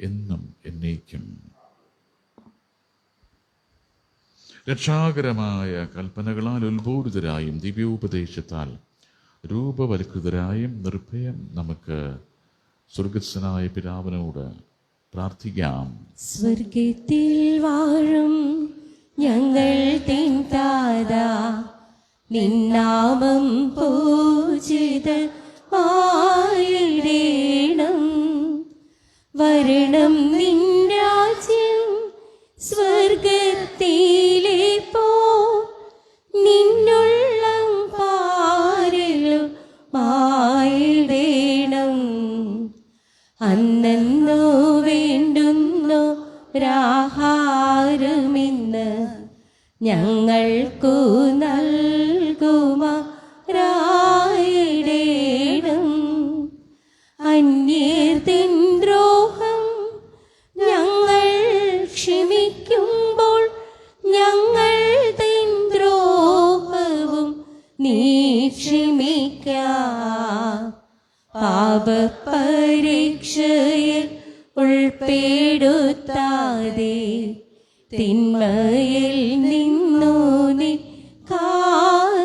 എന്നും എന്നേക്കും. രക്ഷാകരമായ കൽപ്പനകളാൽ ഉത്ബോധിതരായും ദിവ്യോപദേശത്താൽ രൂപവൽകൃതരായും നിർഭയം നമുക്ക് സ്വർഗസ്ഥനായ പിതാവിനോട് പ്രാർത്ഥിക്കാം. സ്വർഗത്തിൽ വാഴും ഞങ്ങൾ തിൻ താതാ, നിന്നാമം പൂജിതമായിടേണം. വരണം നിൻ രാജ്യം സ്വർഗത്തിലെ പോ, നിന്നുള്ളം പാരിലും ആയിടേണം. അന്നു വേണ്ടുന്നു രാഹാരമിന്ന് ഞങ്ങൾക്കു നൽകുമാറായിടേണം. അന്യർത്തിൻ ദ്രോഹം ഞങ്ങൾ ക്ഷമിക്കുമ്പോൾ ഞങ്ങൾ തിൻ ദ്രോഹവും നീ ക്ഷമിക്ക. പാപപരീക്ഷയിൽ ഉൾപ്പെടുത്താതെ തിന്മയിൽ നിന്നു നീ കാത്തിടേണം.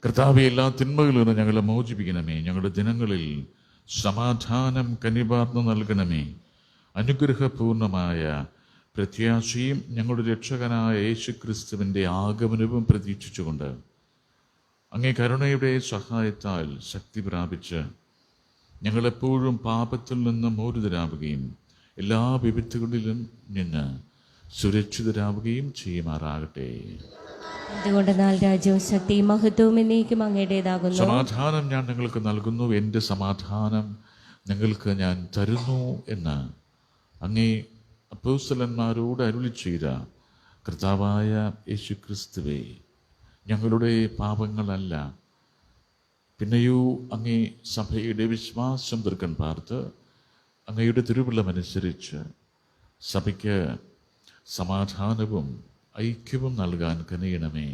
കർത്താവേ, എല്ലാ തിന്മകളിൽ നിന്ന് ഞങ്ങളെ മോചിപ്പിക്കണമേ. ഞങ്ങളുടെ ദിനങ്ങളിൽ സമാധാനം കനിവാർന്നു നൽകണമേ. അനുഗ്രഹപൂർണമായ പ്രത്യാശയും ഞങ്ങളുടെ രക്ഷകനായ യേശുക്രിസ്തുവിൻ്റെ ആഗമനവും പ്രതീക്ഷിച്ചുകൊണ്ട് അങ്ങേ കരുണയുടെ സഹായത്താൽ ശക്തി പ്രാപിച്ച് ഞങ്ങളെപ്പോഴും പാപത്തിൽ നിന്ന് മോചിതരാവുകയും എല്ലാ വിപത്തുകളിലും നിന്ന് സുരക്ഷിതരാവുകയും ചെയ്യുമാറാകട്ടെ. അതുകൊണ്ടെന്നാൽ രാജ്യവും ശക്തിയും മഹത്വവും എന്നേക്കും അങ്ങയുടേതാകുന്നു. സമാധാനം ഞാൻ നിങ്ങൾക്ക് നൽകുന്നു, എൻ്റെ സമാധാനം ഞങ്ങൾക്ക് ഞാൻ തരുന്നു എന്ന് അങ്ങേ അപ്പോസ്തലന്മാരോട് അരുളി ചെയ്ത കർത്താവായ യേശുക്രിസ്തുവേ, ഞങ്ങളുടെ പാപങ്ങളല്ല, പിന്നെയോ അങ്ങേ സഭയുടെ വിശ്വാസം ദീർഘം പാർത്ത് അങ്ങയുടെ തിരുവുള്ളമനുസരിച്ച് സഭയ്ക്ക് സമാധാനവും ഐക്യവും നൽകാൻ കനിയണമേ.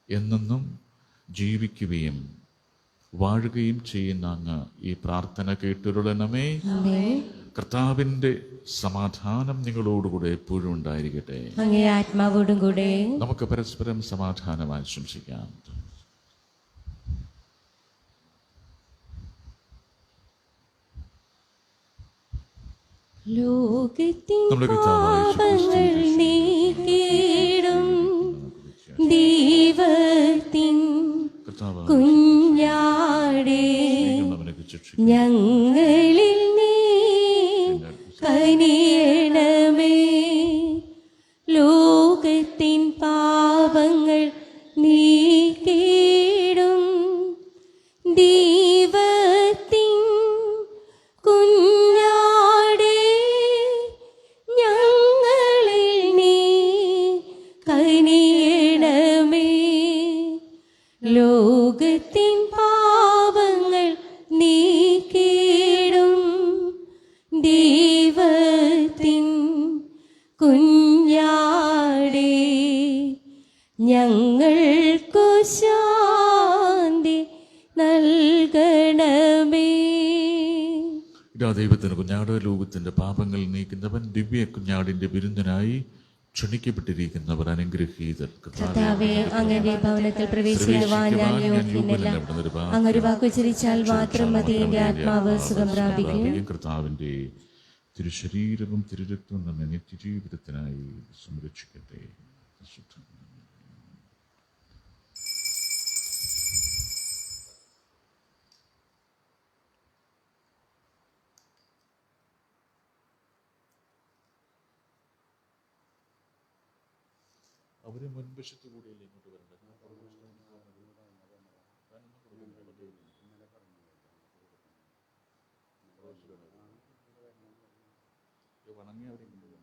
എന്നെന്നും ജീവിക്കുകയും വാഴുകയും ചെയ്യുന്ന അങ്ങ് ഈ പ്രാർത്ഥന കേട്ടുരുളണമേ. കർത്താവിൻ്റെ സമാധാനം നിങ്ങളോടുകൂടെ എപ്പോഴും ഉണ്ടായിരിക്കട്ടെ. അങ്ങേ ആത്മാവോടും കൂടെ. നമുക്ക് പരസ്പരം സമാധാനം ആശംസിക്കാം. ലോകത്തിൻ പാപങ്ങൾ നീക്കിയിടും ദൈവത്തിൻ കുഞ്ഞാടേ, ഞങ്ങളിൽ നീ കനിയണമേ. ലോകത്തിൻ പാപങ്ങൾ നീക്കിയിടും ദൈവത്തിൻ കുഞ്ഞാടേ, ഞങ്ങളിൽ നീ കനിയണമേ. ലോകത്തിൻ പാപങ്ങൾ നീക്കിയിടും ദൈവത്തിൻ കുഞ്ഞാടേ, ഞങ്ങൾക്കു ശാന്തി നൽകണമേ. ഇതാ ദൈവത്തിന് കുഞ്ഞാട്, ലോകത്തിന്റെ പാപങ്ങൾ നീക്കുന്നവൻ, ദിവ്യ കുഞ്ഞാടിന്റെ വിരുന്നിനായി ക്ഷണിക്കപ്പെട്ടിരിക്കുന്നവർ അനുഗ്രഹീതർ. കർത്താവേ, അങ്ങയുടെ ഭവനത്തിൽ പ്രവേശിക്കുവാൻ ഞാൻ യോഗ്യനല്ല. അങ്ങൊരു വാക്കുച്ചരിച്ചാൽ മാത്രം മതി, എന്റെ ആത്മാവ് സുഖം പ്രാപിക്കും. കർത്താവിന്റെ തിരുശരീരവും തിരുരക്തവും നമ്മെ നിത്യജീവിതത്തിനായി സംരക്ഷിക്കട്ടെ. അവര് മുൻവശത്ത് കൂടിയല്ലേ ഇങ്ങോട്ട് വരേണ്ടത്? വണങ്ങി അവരെ കൊണ്ടുപോകും.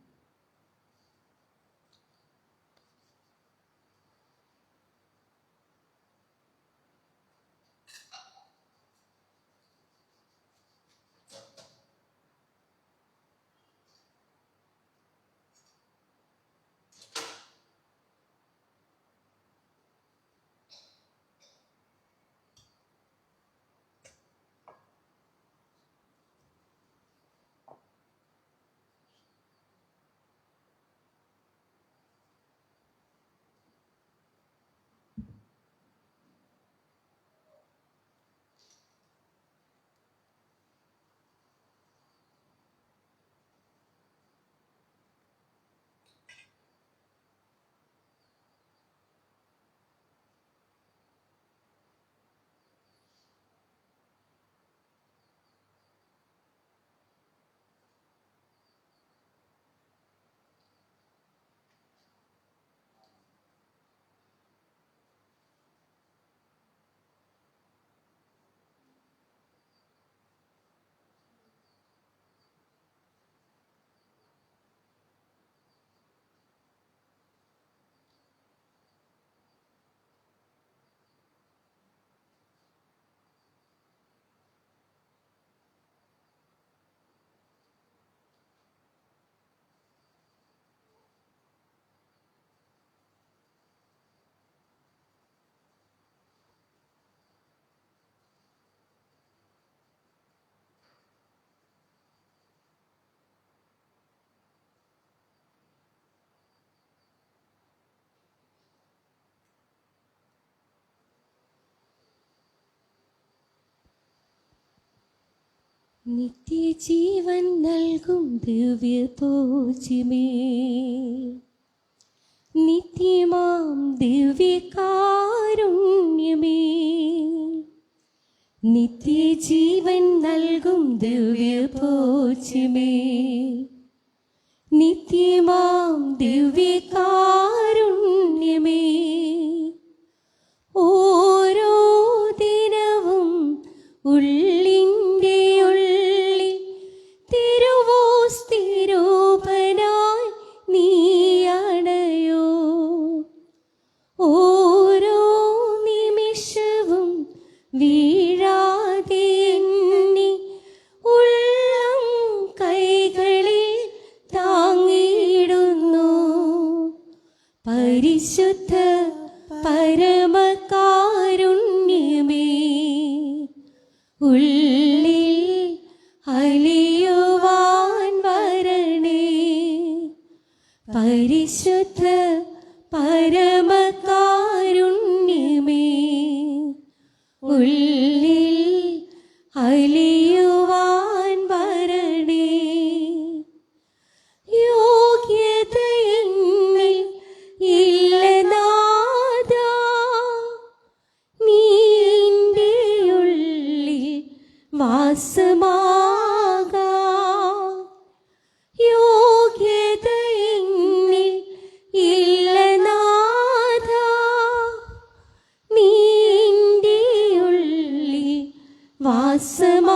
നിത്യജീവൻ നൽകും ദിവ്യപൂജ്യമേ, നിത്യമാം ദിവ്യകാരുണ്യമേ, നിത്യജീവൻ നൽകും ദിവ്യപൂജ്യമേ, നിത്യമാം ദിവ്യകാരുണ്യമേ, ഓരോ ദിനവും ഉള്ളിൻ്റെ ഉള്ളിൽ പരിശുദ്ധ പരമകാരുണ്യമേ, ഉള്ളിൽ അലിയുവാൻ വരണേ. പരിശുദ്ധ പരമകാരുണ്യമേ, ഉള്ളിൽ അലിയുവാൻ വരണേ. യോഗ്യത എന്നിൽ ഇല്ല നാഥാ, നീ എൻ്റെ ഉള്ളിൽ വാസമാകാം. യോഗ്യത എന്നിൽ ഇല്ല നാഥാ, നീ എൻ്റെ ഉള്ളിൽ വാസമാകാം.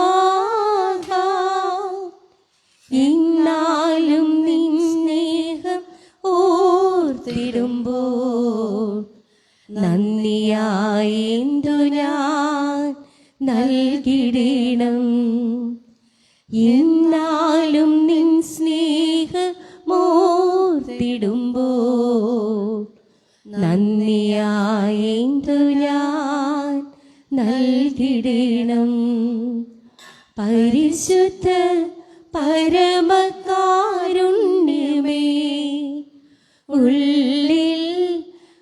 ഇന്നാലും നിൻ സ്നേഹം ഓർത്തിടുമ്പോൾ നന്ദിയായെന്തു ഞാൻ നൽകിടണം. ഇന്നാലും നിൻ സ്നേഹമോർത്തിടുമ്പോൾ നന്ദിയായെന്തു ഞാൻ നൽകിടണം. പരിശുദ്ധ പരമകാരുണ്യമേ, ഉള്ളിൽ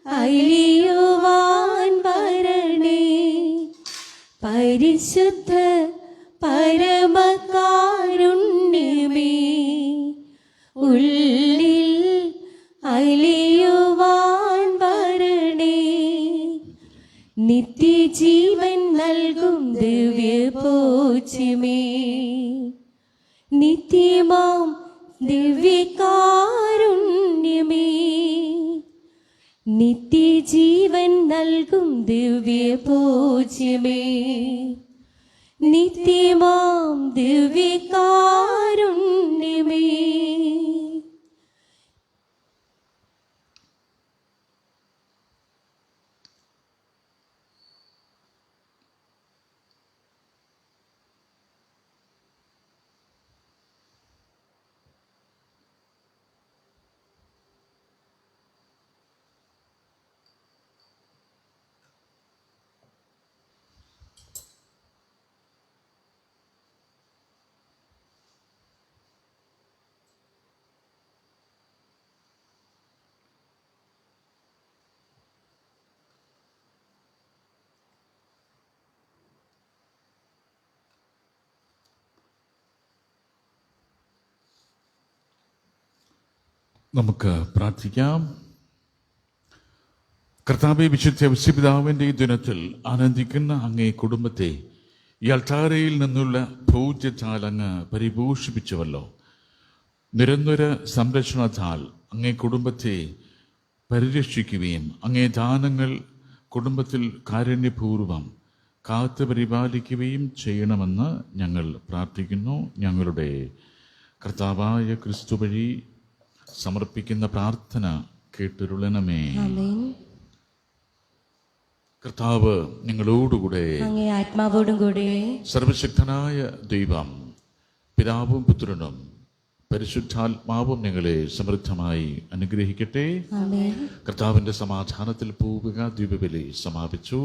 അലിയുവാൻ വരണേ. പരിശുദ്ധ പരമകാരുണ്യമേ, ഉള്ളിൽ അലിയുവാൻ വരണേ. നിത്യജീവൻ നൽകും ദിവ്യഭോജ്യമേ, നിത്യമാം ദിവ്യകാരുണ്യമേ, നിത്യജീവൻ നൽകും ദിവ്യഭോജ്യമേ, നിത്യമാം ദിവ്യകാരുണ്യമേ. നമുക്ക് പ്രാർത്ഥിക്കാം. കർത്താവേ, വിശുദ്ധ ഔസേപ്പിതാവിൻ്റെ ഈ ദിനത്തിൽ ആനന്ദിക്കുന്ന അങ്ങേ കുടുംബത്തെ ഈ അൾത്താരയിൽ നിന്നുള്ള പൂജ്യത്താൽ അങ്ങ് പരിപോഷിപ്പിച്ചുവല്ലോ. നിരന്തര സംരക്ഷണത്താൽ അങ്ങേ കുടുംബത്തെ പരിരക്ഷിക്കുകയും അങ്ങേ ദാനങ്ങൾ കുടുംബത്തിൽ കാരുണ്യപൂർവം കാത്തു പരിപാലിക്കുകയും ചെയ്യണമെന്ന് ഞങ്ങൾ പ്രാർത്ഥിക്കുന്നു. ഞങ്ങളുടെ കർത്താവായ ക്രിസ്തു വഴി സമർപ്പിക്കുന്ന പ്രാർത്ഥന കേട്ടിരുളണമേ. കർത്താവ് നിങ്ങളോടുകൂടെ, അങ്ങേ ആത്മാവോടും കൂടെ. സർവശക്തനായ ദൈവം പിതാവും പുത്രനും പരിശുദ്ധാത്മാവും നിങ്ങളെ സമൃദ്ധമായി അനുഗ്രഹിക്കട്ടെ. കർത്താവിന്റെ സമാധാനത്തിൽ പോവുക. ദിവ്യബലി സമാപിച്ചു.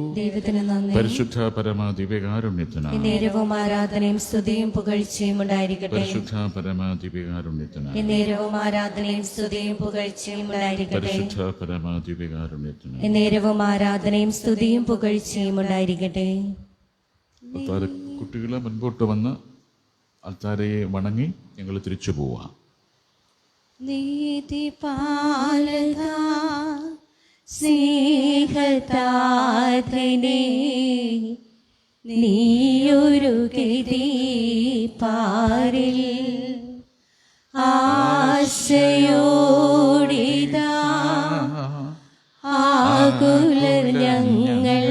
പരിശുദ്ധ പരമ ദിവ്യകാരുണ്യത്തിന് നേരവും ആരാധനയും സ്തുതിയും പുകഴ്ചയും ഉണ്ടായിരിക്കട്ടെ. പരിശുദ്ധ പരമ ദിവ്യകാരുണ്യത്തിന് നേരവും ആരാധനയും സ്തുതിയും പുകഴ്ചയും ഉണ്ടായിരിക്കട്ടെ. പരിശുദ്ധ പരമ ദിവ്യകാരുണ്യത്തിന് നേരവും ആരാധനയും സ്തുതിയും പുകഴ്ചയും ഉണ്ടായിരിക്കട്ടെ. കുട്ടികളെ മുൻപോട്ട് വന്ന് അൾത്താരയെ വണങ്ങി ഞങ്ങൾ തിരിച്ചു പോവാം. നീതിപാലക സ്നേഹതാതനേ, നീയൊരു ഗതി പാരിൽ ആശയോടിതാ ആകുലർ ഞങ്ങൾ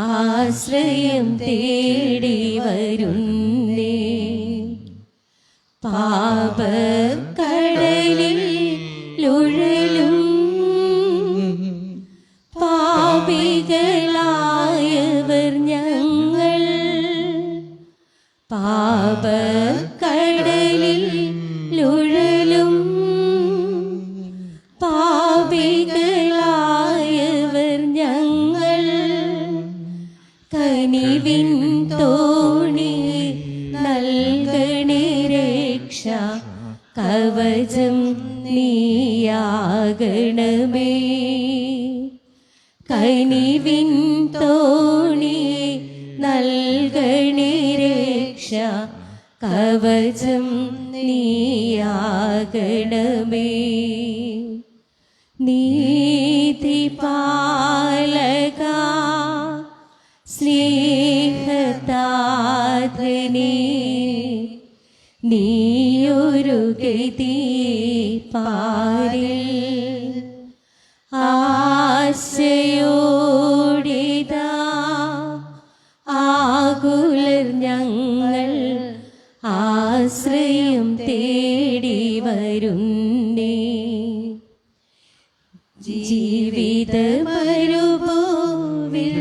ആശ്രയം തേടി വരുന്നേ. പാപക്കടലിൽ ഉഴലും പാപികളായവർ ഞങ്ങൾ, പാപക്കടലിൽ ഉഴലും പാപികൾ കവചം നീയാകണമേ. കനിവിൻ തോണി നൽകണേ രക്ഷ, കവചം നീയാകണമേ. നീതിപാലക സ്നേഹതാതനേ, നീയൊരു ഗതി പാരിൽ ആശയോടിതാ ആകുലർ ഞങ്ങൾ ആശ്രയം തേടി വരുന്നേ. ജീവിത മരുഭൂവിൽ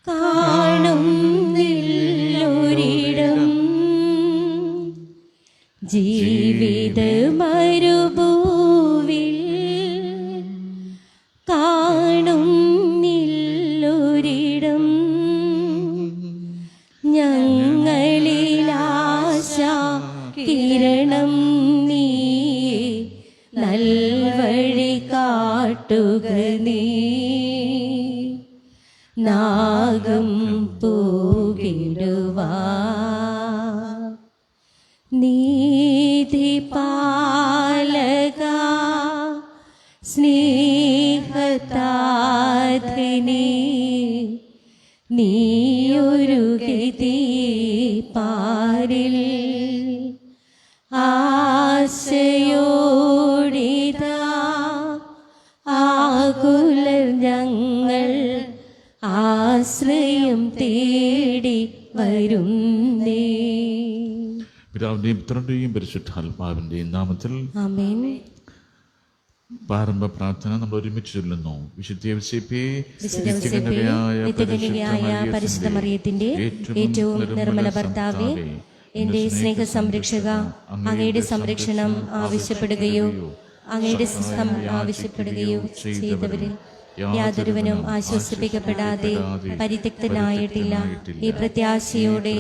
കാണുന്നില്ലൊരിടം, ജീവിത മരുഭൂവിൽ കാണുന്നില്ലൊരിടം, ഞങ്ങളിലാശ കിരണം നീ നൽവഴി കാട്ടുക നീ. നാഗം പൂകിടുവാ നീതിപാലക സ്നേഹതാതനേ, നീയൊരു ഗതി പാരിൽ ആശയോടിതാ ആകുലർ ഞങ്ങൾ ആശ്രയം തേടി വരുന്നേ. പിതാവിന്റെയും പുത്രന്റെയും പരിശുദ്ധാത്മാവിന്റെയും നാമത്തിൽ ആമേൻ. പ്രാരംഭ പ്രാർത്ഥന നമ്മൾ ഒരുമിച്ച് ചൊല്ലുന്നു. വിശുദ്ധ നിത്യകന്യകയായ പരിശുദ്ധ മറിയത്തിന്റെ ഏറ്റവും നിർമ്മല ഭർത്താവേ, എന്റെ സ്നേഹ സംരക്ഷക, അങ്ങയുടെ സംരക്ഷണം ആവശ്യപ്പെടുകയോ ചെയ്തവരിൽ യാതൊരുവനും ആശ്വസിപ്പിക്കപ്പെടാതെ പരിത്യക്തനായിട്ടില്ല. ഈ പ്രത്യാശയോടെ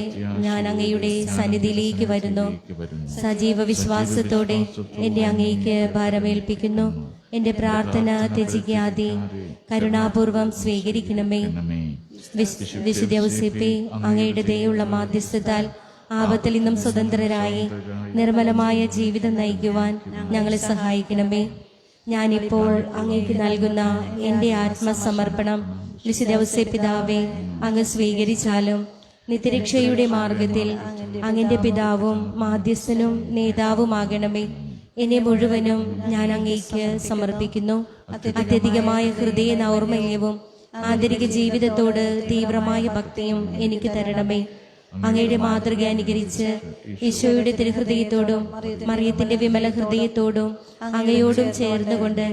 ഞാൻ അങ്ങയുടെ സന്നിധിയിലേക്ക് വരുന്നു. സജീവ വിശ്വാസത്തോടെ എന്റെ അങ്ങേക്ക് ഭാരമേൽപ്പിക്കുന്നു. എന്റെ പ്രാർത്ഥന ത്യജിക്കാതെ കരുണാപൂർവം സ്വീകരിക്കണമേ. വിശുദ്ധ ഔസേപ്പേ, അങ്ങയുടെ ദയുള്ള മാധ്യസ്ഥത്താൽ ആപത്തിൽ നിന്നും സ്വതന്ത്രരായി നിർമ്മലമായ ജീവിതം നയിക്കുവാൻ ഞങ്ങളെ സഹായിക്കണമേ. ഞാനിപ്പോൾ അങ്ങേക്ക് നൽകുന്ന എൻ്റെ ആത്മസമർപ്പണം വിശുദ്ധ ഔസേപ്പിതാവേ അങ്ങ് സ്വീകരിച്ചാലും നിത്യരക്ഷയുടെ മാർഗത്തിൽ അങ്ങന്റെ പിതാവും മാധ്യസ്ഥനും നേതാവുമാകണമേ. എന്നെ മുഴുവനും ഞാൻ അങ്ങേക്ക് സമർപ്പിക്കുന്നു. അത്യധികമായ ഹൃദയ നൈർമല്യവും ആന്തരിക ജീവിതത്തോട് തീവ്രമായ ഭക്തിയും എനിക്ക് തരണമേ. അങ്ങയുടെ മാതൃക അനുകരിച്ച് ഈശോയുടെ തിരുഹൃദയത്തോടും മറിയത്തിന്റെ വിമല ഹൃദയത്തോടും അങ്ങയോടും ചേർന്നുകൊണ്ട്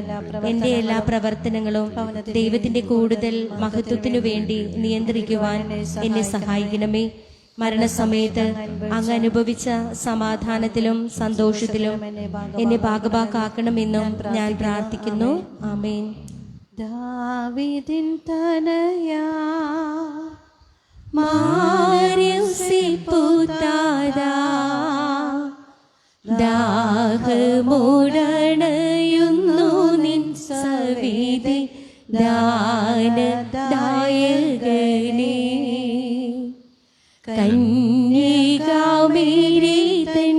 എന്റെ എല്ലാ പ്രവർത്തനങ്ങളും ദൈവത്തിന്റെ കൂടുതൽ മഹത്വത്തിനു വേണ്ടി നിയന്ത്രിക്കുവാൻ എന്നെ സഹായിക്കണമേ. മരണസമയത്ത് അങ്ങ് അനുഭവിച്ച സമാധാനത്തിലും സന്തോഷത്തിലും എന്നെ ഭാഗഭാക്കാക്കണമെന്നും ഞാൻ പ്രാർത്ഥിക്കുന്നു. ആമേൻ. ദാവീദിൻ തനയാ ദാഹമോടണയുന്നു നിൻ സവിധി ദാനദായകനേ. കന്യകാമേരി തൻ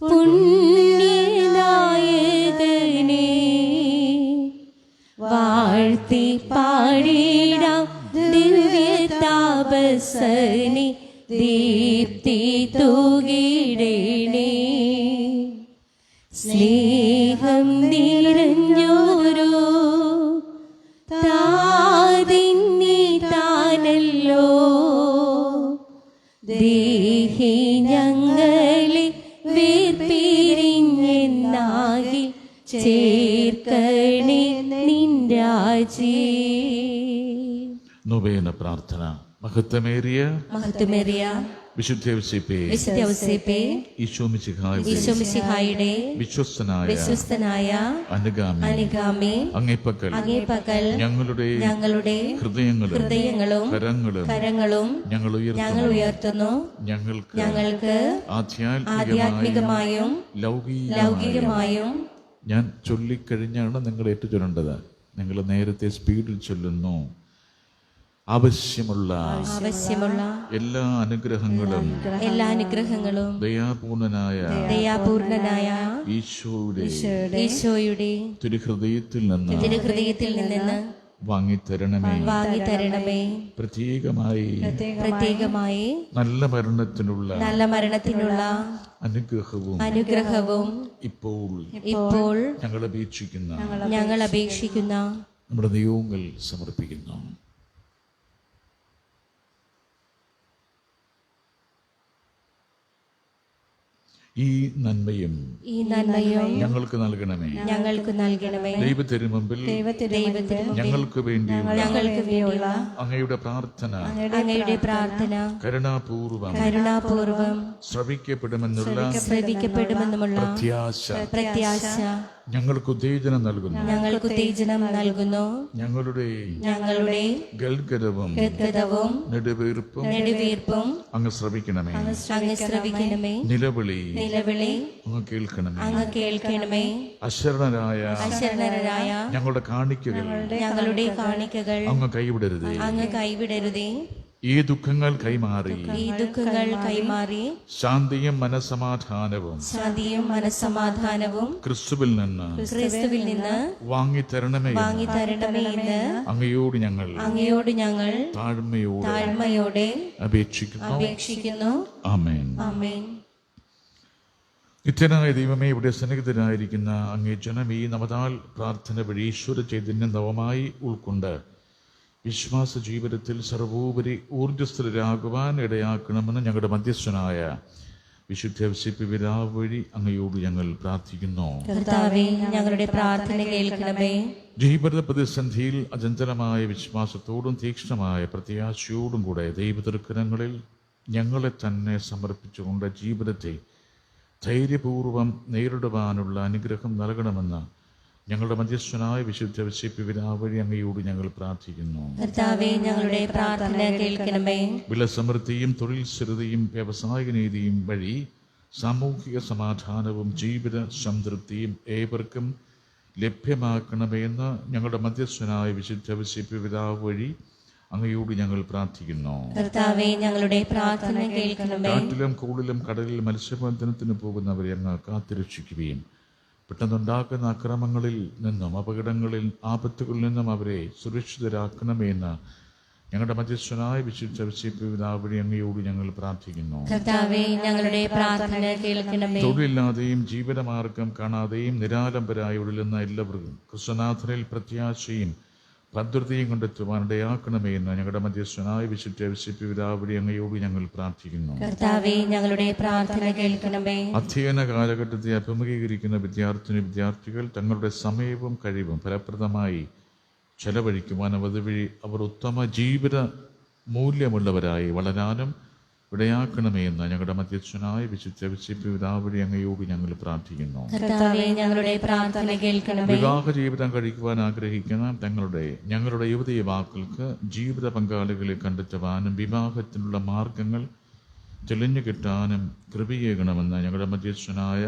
പുണ്യനായകനേ, വാഴ്ത്തി പാടിടാം ദിവ്യതാപസനി ദീപ്തി തൂകിടണേ. സ്നേഹം നിറഞ്ഞോരോ താതിന്നി താനല്ലോ, ദേഹി ഞങ്ങളെ വേർപിരിഞ്ഞെന്നാകി ചേർക്കണേ നിൻ രാജ്യേ. നൊവേന പ്രാർത്ഥന. മഹത്വമേറിയ വിശുദ്ധ ഔസേപ്പേ, വിശുദ്ധ ഔസേപ്പേ, ഈശോ മിശിഹായുടെ ഈശോമിശിഹായുടെ വിശ്വസ്തനായ അനുഗാമി, അങ്ങേപ്പക്കൽ ഞങ്ങളുടെ ഹൃദയങ്ങളും കരങ്ങളും ഞങ്ങൾ ഉയർത്തുന്നു. ഞങ്ങൾക്ക് ആധ്യാത്മികമായും ലൗകികമായും ഞാൻ ചൊല്ലിക്കഴിഞ്ഞാണ് നിങ്ങൾ ഏറ്റുചൊല്ലേണ്ടത്. നിങ്ങൾ നേരത്തെ സ്പീഡിൽ ചൊല്ലുന്നു. ആവശ്യമുള്ള എല്ലാ അനുഗ്രഹങ്ങളും ദയാപൂർണനായ ഈശോയുടെ തിരുഹൃദയത്തിൽ നിന്ന് വാങ്ങിത്തരണമേ. പ്രത്യേകമായി നല്ല മരണത്തിനുള്ള അനുഗ്രഹവും ഇപ്പോൾ ഞങ്ങൾ അപേക്ഷിക്കുന്ന നമ്മുടെ നിയോഗങ്ങൾ സമർപ്പിക്കുന്നു. ഈ നന്മയും ഞങ്ങൾക്ക് നൽകണമേ. ദൈവത്തിനു മുമ്പിൽ ഞങ്ങൾക്ക് വേണ്ടിയുള്ള അങ്ങയുടെ പ്രാർത്ഥന കരുണാപൂർവം ശ്രവിക്കപ്പെടുമെന്നുള്ള പ്രത്യാശ ഞങ്ങൾക്ക് ഉത്തേജനം നൽകുന്നു. ഞങ്ങളുടെ ഗൽഗതവും നെടുവീർപ്പും അങ്ങ് ശ്രവിക്കണമേ. നിലവിളി അങ്ങ് കേൾക്കണമേ. അശരണരായ ഞങ്ങളുടെ കാണിക്കകൾ അങ്ങ് കൈവിടരുതേ. ഈ ദുഃഖങ്ങൾ കൈമാറി ശാന്തിയും മനസമാധാനവും ക്രിസ്തുവിൽ നിന്ന് വാങ്ങിത്തരണമേ എന്ന് അങ്ങയോട് ഞങ്ങൾ താഴ്മയോടെ അപേക്ഷിക്കുന്നു. ആമേൻ. നിത്യനായ ദൈവമേ, ഇവിടെ സന്നിഹിതരായിരിക്കുന്ന അങ്ങേ ജനം ഈ നവതാൽ പ്രാർത്ഥന വഴി ഈശ്വര ചൈതന്യം നവമായി ഉൾക്കൊണ്ട് വിശ്വാസ ജീവിതത്തിൽ സർവോപരി ഊർജ്ജസ്വലരാകുവാൻ ഇടയാക്കണമെന്ന് ഞങ്ങളുടെ മധ്യസ്ഥനായ വിശുദ്ധ ഔസേപ്പ് പിതാവ് വഴി അങ്ങയോട് ഞങ്ങൾ പ്രാർത്ഥിക്കുന്നു. ഞങ്ങളുടെ പ്രാർത്ഥന കേൾക്കണമേ. ജീവിത പ്രതിസന്ധിയിൽ അചഞ്ചലമായ വിശ്വാസത്തോടും തീക്ഷ്ണമായ പ്രത്യാശയോടും കൂടെ ദൈവതൃക്കരങ്ങളിൽ ഞങ്ങളെ തന്നെ സമർപ്പിച്ചുകൊണ്ട് ജീവിതത്തെ ധൈര്യപൂർവം നേരിടുവാനുള്ള അനുഗ്രഹം നൽകണമെന്ന് ഞങ്ങളുടെ മധ്യസ്ഥനായ വിശുദ്ധ ഔസേപ്പ് പിതാവ് വഴി അങ്ങയോട് ഞങ്ങൾ പ്രാർത്ഥിക്കുന്നു. ഞങ്ങളുടെ പ്രാർത്ഥന കേൾക്കണമേ. വിലസമൃദ്ധിയും തൊഴിൽ സ്ഥിരതയും വ്യാവസായിക നീതിയും വഴി സാമൂഹിക സമാധാനവും ജീവിത സംതൃപ്തിയും ഏവർക്കും ലഭ്യമാക്കണമെന്ന് ഞങ്ങളുടെ മധ്യസ്ഥനായ വിശുദ്ധ ഔസേപ്പ് പിതാവ് വഴി അങ്ങയോട് ഞങ്ങൾ പ്രാർത്ഥിക്കുന്നു. ഞങ്ങളുടെ പ്രാർത്ഥന കേൾക്കണമേ. കാട്ടിലും കൂടിലും കടലിൽ മത്സ്യബന്ധനത്തിന് പോകുന്നവരെ അങ്ങ് കാത്തുരക്ഷിക്കുകയും പെട്ടെന്നുണ്ടാക്കുന്ന അക്രമങ്ങളിൽ നിന്നും അപകടങ്ങളിൽ ആപത്തുകളിൽ നിന്നും അവരെ സുരക്ഷിതരാക്കണമെന്ന് ഞങ്ങളുടെ മധ്യസ്ഥനായ വിശുദ്ധ ഔസേപ്പ് പിതാവ് വഴി അങ്ങയോട് ഞങ്ങൾ പ്രാർത്ഥിക്കുന്നു. ഞങ്ങളുടെ പ്രാർത്ഥന കേൾക്കണമേ. തൊഴിലില്ലാതെയും ജീവിതമാർഗം കാണാതെയും നിരാലംബരായി ഉഴലുന്ന എല്ലാവർക്കും ക്രിസ്തുനാഥനിൽ പ്രത്യാശയും ഭദ്രതയും കണ്ടെത്തുവാൻ ഇടയാക്കണമേ എന്ന് ഞങ്ങളുടെ മധ്യസ്ഥനായ വിശുദ്ധ ഔസേപ്പ് പിതാവ് വഴി അങ്ങയോട് ഞങ്ങൾ പ്രാർത്ഥിക്കുന്നു. ഞങ്ങളുടെ പ്രാർത്ഥന കേൾക്കണമേ. അധ്യയന കാലഘട്ടത്തെ അഭിമുഖീകരിക്കുന്ന വിദ്യാർത്ഥികൾ തങ്ങളുടെ സമയവും കഴിവും ഫലപ്രദമായി ചെലവഴിക്കുവാൻ അതുവഴി അവർ ഉത്തമ ജീവിത മൂല്യമുള്ളവരായി വളരാനും ഇടയാക്കണമേ എന്ന് ഞങ്ങളുടെ മധ്യസ്ഥനായ വിശുദ്ധ ഔസേപ്പ് പിതാവ് വഴി അങ്ങയോട് ഞങ്ങൾ പ്രാർത്ഥിക്കുന്നു. ഞങ്ങളുടെ പ്രാർത്ഥന കേൾക്കണമേ. വിവാഹ ജീവിതം കഴിക്കുവാൻ ആഗ്രഹിക്കുന്ന ഞങ്ങളുടെ യുവതീവാക്കൾക്ക് ജീവിത പങ്കാളികളെ കണ്ടെത്തുവാനും വിവാഹത്തിനുള്ള മാർഗങ്ങൾ തെളിഞ്ഞു കിട്ടാനും കൃപയേകണമെന്ന് ഞങ്ങളുടെ മധ്യസ്ഥനായ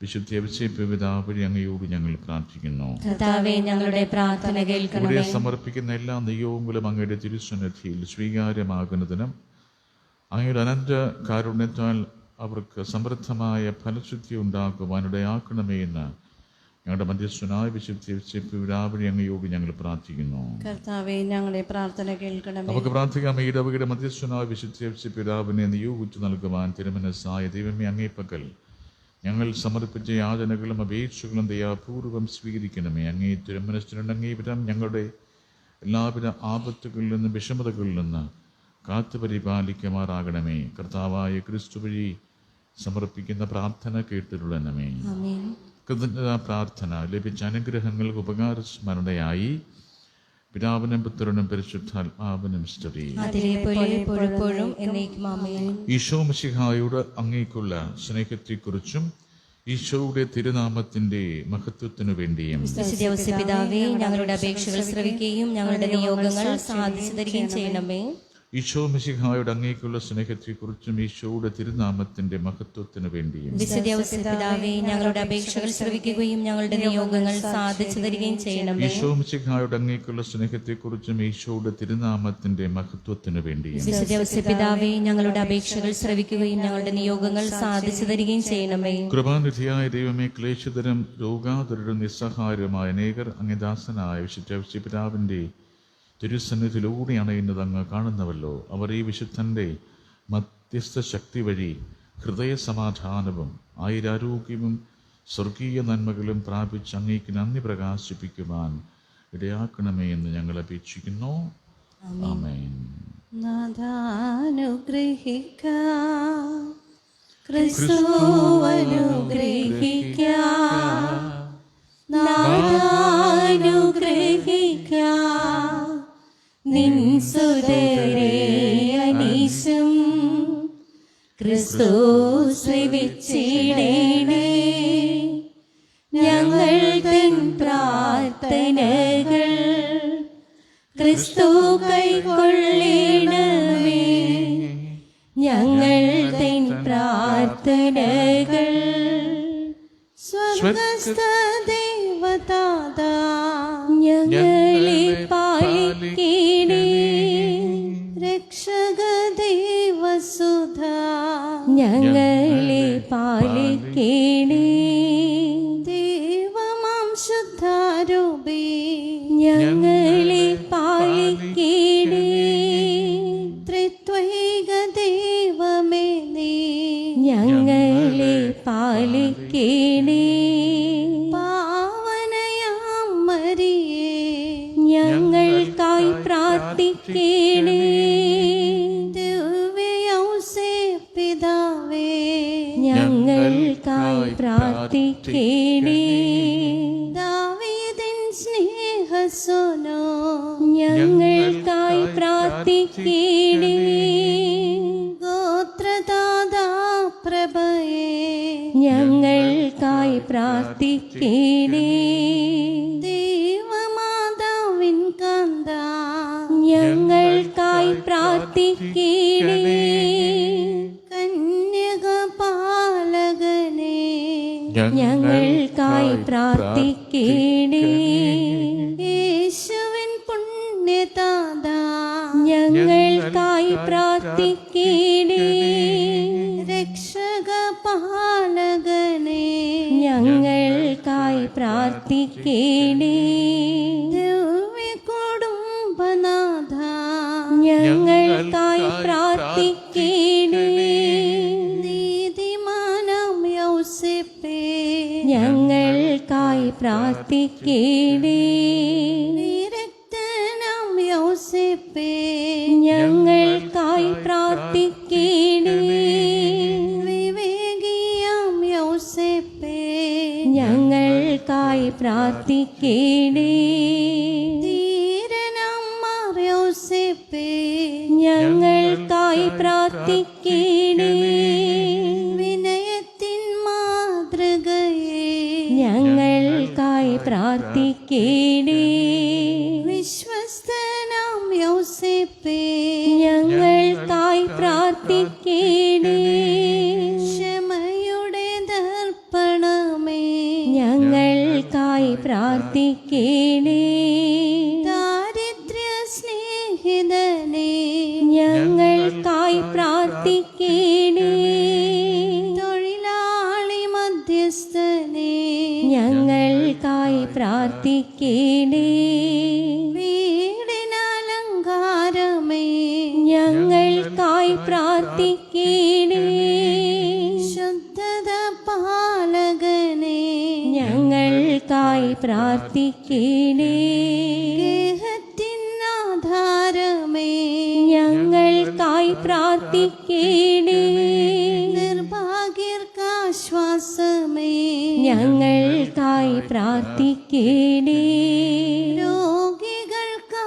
വിശുദ്ധ ഔസേപ്പ് പിതാവ് വഴി അങ്ങയോട് ഞങ്ങൾ പ്രാർത്ഥിക്കുന്നു. ഞങ്ങളുടെ പ്രാർത്ഥന കേൾക്കണമേ. ഇവിടെ സമർപ്പിക്കുന്ന എല്ലാ നിയോഗങ്ങളും അങ്ങയുടെ തിരുസന്നിധിയിൽ സ്വീകാര്യമാകുന്നതിനും അങ്ങയുടെ അനന്ത കാരുണ്യത്താൽ അവർക്ക് സമൃദ്ധമായ ഫലശുദ്ധി ഉണ്ടാക്കുവാൻ ഇടയാക്കണമേ എന്ന് ഞങ്ങളുടെ മധ്യസ്ഥനായ വിശുദ്ധ ഔസേപ്പ് പിതാവ് വഴി അങ്ങയോട് ഞങ്ങൾ പ്രാർത്ഥിക്കുന്നു. ഞങ്ങളുടെ പ്രാർത്ഥന കേൾക്കണമേ. നമുക്ക് പ്രാർത്ഥിക്കാം. ഈ ഇടവകയുടെ മധ്യസ്ഥനായ വിശുദ്ധ ഔസേപ്പ് പിതാവിനെ നിയോഗിച്ചു നൽകുവാൻ തിരുമനസ്സായ ദൈവമേ, അങ്ങേപ്പക്കൽ ഞങ്ങൾ സമർപ്പിച്ച യാചനകളും അപേക്ഷകളും ദയാപൂർവം സ്വീകരിക്കണമേ. അങ്ങേ തിരുമനസ്സിനുണ്ടെങ്കിൽ വിധം ഞങ്ങളുടെ എല്ലാവിധ ആപത്തുകളിൽ നിന്നും വിഷമതകളിൽ നിന്ന് കാത്തുപരിപാലിക്കുമാറാകണമേ. കർത്താവായ ക്രിസ്തു വഴി സമർപ്പിക്കുന്ന പ്രാർത്ഥന കേട്ടിട്ടുള്ളണമേ. കൃതജ്ഞതാ പ്രാർത്ഥന ലഭിച്ച അനുഗ്രഹങ്ങൾക്ക് ഉപകാര സ്മരണയായി പിതാവിനും പുത്രനും പരിശുദ്ധാത്മാവിനും സ്തുതി. അതിലെപ്പോലെ എപ്പോഴും എന്നേക്കും ആമേൻ. ഈശോ മിശിഹായുടെ അങ്ങേക്കുള്ള സ്നേഹത്തെക്കുറിച്ചും ഈശോയുടെ തിരുനാമത്തിന്റെ മഹത്വത്തിനു വേണ്ടിയും വിശുദ്ധ ഔസേപ്പ് പിതാവേ, ഞങ്ങളുടെ അപേക്ഷകൾ ശ്രവിക്കുകയും ഞങ്ങളുടെ നിയോഗങ്ങൾ സാധിച്ചു തരികയും ചെയ്യണമേ. ഈശോ മിശിഹായുടെ അങ്ങേക്കുള്ള സ്നേഹത്തെക്കുറിച്ചും ഈശോയുടെ തിരുനാമത്തിന്റെ മഹത്വത്തിനു വേണ്ടിയും വിശുദ്ധ ഔസേപ്പ് പിതാവേ, ഞങ്ങളുടെ അപേക്ഷകൾ ശ്രവിക്കുകയും ഞങ്ങളുടെ നിയോഗങ്ങൾ സാധിച്ചു തരികയും ചെയ്യണമേ. ഈശോ മിശിഹായുടെ അങ്ങേക്കുള്ള സ്നേഹത്തെക്കുറിച്ചും ഈശോയുടെ തിരുനാമത്തിന്റെ മഹത്വത്തിനു വേണ്ടിയും വിശുദ്ധ ഔസേപ്പ് പിതാവേ, ഞങ്ങളുടെ അപേക്ഷകൾ ശ്രവിക്കുകയും ഞങ്ങളുടെ നിയോഗങ്ങൾ സാധിച്ചു തരികയും ചെയ്യണമേ. കൃപാനിധിയായ ദൈവമേ, ക്ലേശിതരും രോഗാതുരരും നിസ്സഹായരുമായ അനേകർ അങ്ങദാസനായ വിശുദ്ധ ഔസേപ്പ് പിതാവിന്റെ തിരുസന്നിധിയിലൂടെ അണയുന്നത് അങ്ങ് കാണുന്നവല്ലോ. അവർ ഈ വിശുദ്ധന്റെ മധ്യസ്ഥ ശക്തി വഴി ഹൃദയ സമാധാനവും ആയുരാരോഗ്യവും സ്വർഗീയ നന്മകളും പ്രാപിച്ച് അങ്ങേക്ക് നന്ദി പ്രകാശിപ്പിക്കുവാൻ ഇടയാക്കണമേ എന്ന് ഞങ്ങൾ അപേക്ഷിക്കുന്നു. ആമേൻ. നാഥാനുഗ്രഹിക്ക ക്രിസ്തുവനുഗ്രഹിക്ക, നാഥാനുഗ്രഹിക്ക, നിൻ സുതരേ അനീശം ക്രിസ്തു ശ്രവിച്ചിടേണേ. ഞങ്ങൾ തൻ പ്രാർത്ഥനകൾ ക്രിസ്തു കൈക്കൊള്ളണമേ. ഞങ്ങൾ തൻ പ്രാർത്ഥനകൾ സ്വർഗസ്ഥ ദേവതാ ഞങ്ങളെ പാലിക്കണേ. രക്ഷക ദേവസുധ ഞങ്ങളെ പാലിക്കണേ. ദേവമാം ശുദ്ധാരൂപി ഞങ്ങളെ പാലിക്കണേ. ത്രിത്വൈക ദൈവമേ നീ ഞങ്ങളെ പാലിക്കണേ. പാവനയാം മരിയേ ഞങ്ങൾക്കായി പ്രാർത്ഥിക്കണേ. ദിവ്യൗസേപ്പ് പിതാവേ ഞങ്ങൾക്കായി പ്രാർത്ഥിക്കണേ. ദാവീദിൻ സ്നേഹസുനോ ഞങ്ങൾക്കായി പ്രാർത്ഥിക്കണേ. ഗോത്രദാതാ പ്രഭയേ ഞങ്ങൾക്കായി പ്രാർത്ഥിക്കണേ. ദൈവമാതാവിൻ കാന്ത ഞങ്ങൾക്കായി പ്രാർത്ഥിക്കണേ. കന്യക പാലകനേ ഞങ്ങൾക്കായി പ്രാർത്ഥിക്കണേ. യേശുവിൻ പുണ്യതാതാ ഞങ്ങൾക്കായി പ്രാർത്ഥിക്കണേ. രക്ഷക പാലകനേ ഞങ്ങൾക്കായി പ്രാർത്ഥിക്കണേ. ദിവ്യ കുടുംബനാഥ ഞങ്ങൾക്കായി പ്രാർത്ഥിക്കണേ. നീതിമാനം യൗസേപ്പേ ഞങ്ങൾക്കായി പ്രാർത്ഥിക്കണേ. വിരക്തനാം യൗസേപ്പേ ഞങ്ങൾക്കായി പ്രാർത്ഥിക്കണേ. വിവേകിയാം യൗസേപ്പേ ഞങ്ങൾക്കായി പ്രാർത്ഥിക്കണേ. ധീരനാം മാർ യൗസേപ്പേ ഞങ്ങൾക്കായി പ്രാർത്ഥിക്കണേ. വിനയത്തിൻ മാതൃകയേ ഞങ്ങൾക്കായി പ്രാർത്ഥിക്കണേ. വിശ്വസ്തനാം യൗസേപ്പേ ഞങ്ങൾക്കായി പ്രാർത്ഥിക്കണേ. ക്ഷമയുടെ ദർപ്പണമേ ഞങ്ങൾക്കായി പ്രാർത്ഥിക്കണേ. ദാരിദ്ര്യ സ്നേഹിതനേ ഞങ്ങൾക്കായി പ്രാർത്ഥിക്കണേ. തൊഴിലാളി മധ്യസ്ഥനേ ഞങ്ങൾക്കായി പ്രാർത്ഥിക്കണേ. വീടിനലങ്കാരമേ ഞങ്ങൾക്കായി പ്രാർത്ഥിക്കണേ. ശുദ്ധത പാലകനേ ഞങ്ങൾക്കായി പ്രാർത്ഥിക്കണേ. ഗേഹത്തിൻ ആധാരമേ ഞങ്ങൾക്കായി പ്രാർത്ഥിക്കണേ. നിർഭാഗ്യർക്കാശ്വാസമേ ഞങ്ങൾക്കായി പ്രാർത്ഥിക്കണേ. രോഗികൾക്ക്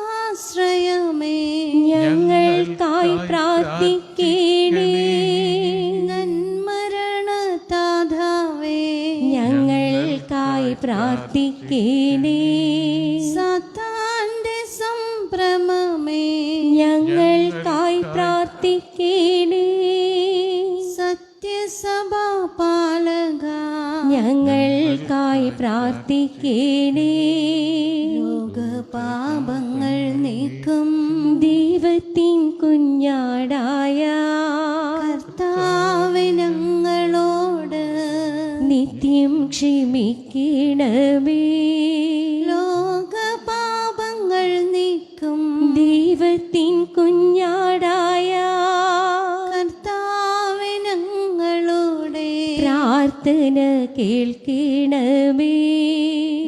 പ്രാർത്ഥിക്കണേ. സാത്താന്റെ സംഭ്രമമേ ഞങ്ങൾക്കായി പ്രാർത്ഥിക്കണേ. സത്യസഭാ പാലക ഞങ്ങൾക്കായി പ്രാർത്ഥിക്കണേ. ലോകപാപങ്ങൾ നീക്കും ദൈവത്തിൻ കുഞ്ഞാടായ കർത്താവേ ഞങ്ങളോട് നിത്യം ക്ഷമിക്കണമേ. ലോകപാപങ്ങൾ നീക്കും ദൈവത്തിൻ കുഞ്ഞാടായ കർത്താവേ ഞങ്ങളുടെ പ്രാർത്ഥന കേൾക്കണമേ.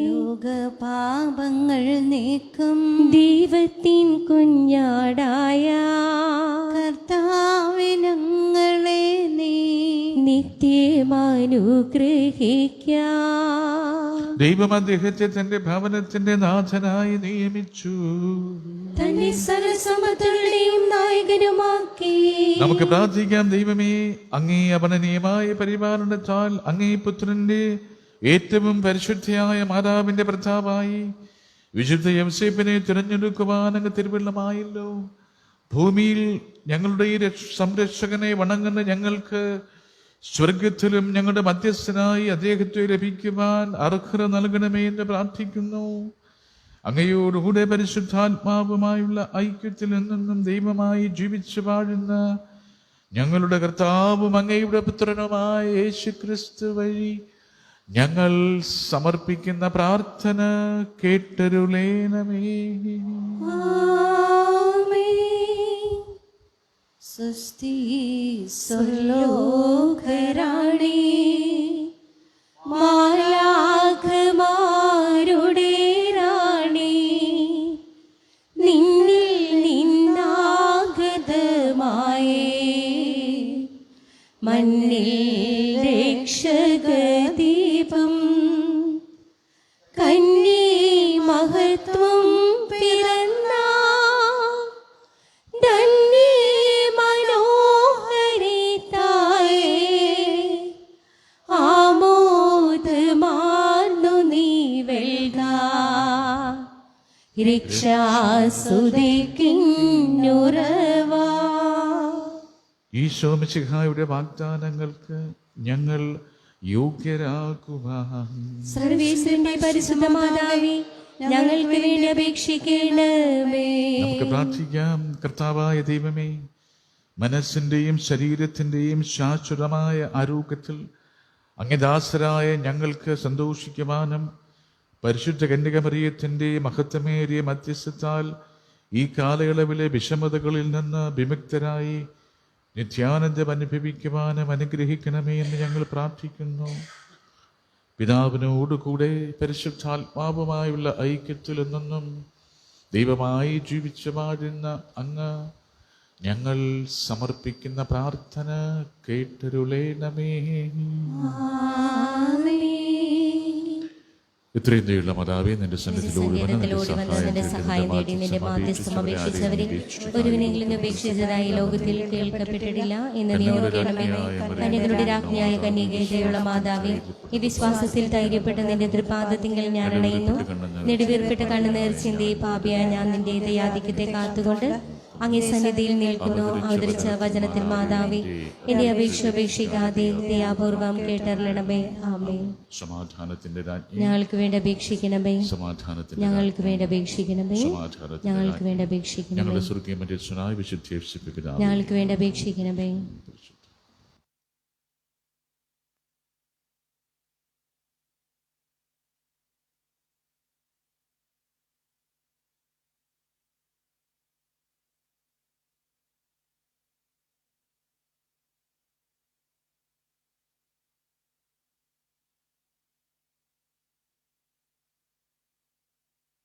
ലോകപാപങ്ങൾ നീക്കും ദൈവത്തിൻ കുഞ്ഞാടായ കർത്താവേ ഞങ്ങളെ നീ നിത്യമാനുഗ്രഹിക്കാം. ദൈവം അദ്ദേഹത്തെ തന്റെ ഭവനത്തിന്റെ നാഥനായി നിയമിച്ചു. തന്നെ സർവസമൃദ്ധിയുടെയും നായകനുമാക്കി. നമുക്ക് പ്രാർത്ഥിക്കാം. ദൈവമേ, അങ്ങേ അപനനീയമായ പരിപാലനത്താൽ അങ്ങേ പുത്രന്റെ ഏറ്റവും പരിശുദ്ധയായ മാതാവിന്റെ പ്രതാപായി വിശുദ്ധ യൗസേപ്പിനെ തിരഞ്ഞെടുക്കുവാൻ അങ്ങ് തിരുവള്ളമായല്ലോ. ഭൂമിയിൽ ഞങ്ങളുടെ ഈ സംരക്ഷകനെ വണങ്ങുന്ന ഞങ്ങൾക്ക് സ്വർഗത്തിലും ഞങ്ങളുടെ മധ്യസ്ഥനായി അദ്ദേഹത്തെ ലഭിക്കുവാൻ അർഹത നൽകണമേ എന്ന് പ്രാർത്ഥിക്കുന്നു. അങ്ങയോടുകൂടെ പരിശുദ്ധാത്മാവുമായുള്ള ഐക്യത്തിൽ നിന്നും ദൈവമായി ജീവിച്ചു വാഴുന്ന ഞങ്ങളുടെ കർത്താവും അങ്ങയുടെ പുത്രനുമായ യേശു ക്രിസ്തു വഴി ഞങ്ങൾ സമർപ്പിക്കുന്ന പ്രാർത്ഥന കേട്ടരുളേണമേ. സ്വസ്തി സ്വർലോകരാണി മാലാഖമാരുടെ റാണി, നിന്നിൽ നിന്നാഗതമായേ മണ്ണിൽ രക്ഷകദീപം കന്നി മഹത്വം പിറന്ന ധന്യേ മനോഹരിതായേ ആമോദമാർന്നു നീ വെൽക രക്ഷാസുതിക്കുന്നുറവാ. ഈശോ മിശിഹായുടെ വാഗ്ദാനങ്ങൾക്ക് ഞങ്ങൾ യോഗ്യരാകുവാൻ സർവേശ്വരന്റെ പരിശുദ്ധ മാതാവേ, ഞങ്ങൾക്ക് വേണ്ടി അപേക്ഷിക്കണമേ. നമുക്ക് പ്രാർത്ഥിക്കാം. കർത്താവായ ദൈവമേ, മനസ്സിന്റെയും ശരീരത്തിന്റെയും ശാശ്വതമായ ആരോഗ്യത്തിൽ അങ്ങദാസരായ ഞങ്ങൾക്ക് സന്തോഷിക്കുവാനും പരിശുദ്ധ കന്യകമറിയത്തിന്റെ മഹത്വമേറിയ മധ്യസ്ഥത്താൽ ഈ കാലയളവിലെ വിഷമതകളിൽ നിന്ന് വിമുക്തരായി നിത്യാനന്ദം അനുഭവിക്കുവാനും അനുഗ്രഹിക്കണമേ എന്ന് ഞങ്ങൾ പ്രാർത്ഥിക്കുന്നു. പിതാവിനോടുകൂടെ പരിശുദ്ധാത്മാവുമായുള്ള ഐക്യത്തിൽ നിന്നും ദൈവമായി ജീവിച്ചു വാഴുന്ന അങ്ങ് ഞങ്ങൾ സമർപ്പിക്കുന്ന പ്രാർത്ഥന കേട്ടരുളേണമേ. ഇത്രയും ദയുള്ള മാതാവേ, നിന്റെ സന്നിധിയിലൂടെ നിന്റെ സഹായം തേടി നിന്റെ മാധ്യസ്ഥം അപേക്ഷിച്ചവരെ ഒരുവിനെങ്കിലും ഉപേക്ഷിച്ചതായി ലോകത്തിൽ കേൾക്കപ്പെട്ടിട്ടില്ല എന്ന് നീ ഓർക്കണമേ. കന്യകളുടെ രാജ്ഞിയായ കന്യകയുള്ള മാതാവേ, ഈ വിശ്വാസത്തിൽ ധൈര്യപ്പെട്ട നിന്റെ തൃപാദത്തിങ്കൽ ഞാൻ അണയുന്നു. നെടുവീർപ്പിട്ട കണ്ണുനീർ ചിന്തി പാപിയായ ഞാൻ നിന്റെ ദയാധിക്യത്തെ കാത്തുകൊണ്ട് അങ്ങേ സന്നിധിയിൽ നിൽക്കുന്നു. അവതരിച്ച വചനത്തിൽ മാതാവേ, എന്റെ അപേക്ഷ ഉപേക്ഷിക്കാതെ ദയാപൂർവം കേട്ടറിയണമേ. ആമേൻ. സമാധാനത്തിന്റെ രാജ്ഞി, ഞങ്ങൾക്ക് വേണ്ടി അപേക്ഷിക്കണമേ. സമാധാനത്തിന്റെ ഞങ്ങൾക്ക് വേണ്ടി അപേക്ഷിക്കണമേ. സമാധാനത്തിന്റെ ഞങ്ങൾക്ക് വേണ്ടി അപേക്ഷിക്കണമേ. ഞങ്ങളുടെ സ്വർഗീയ മധ്യസ്ഥനായ വിശുദ്ധ യേശുപിതാവേ, ഞങ്ങൾക്ക് വേണ്ടി അപേക്ഷിക്കണമേ.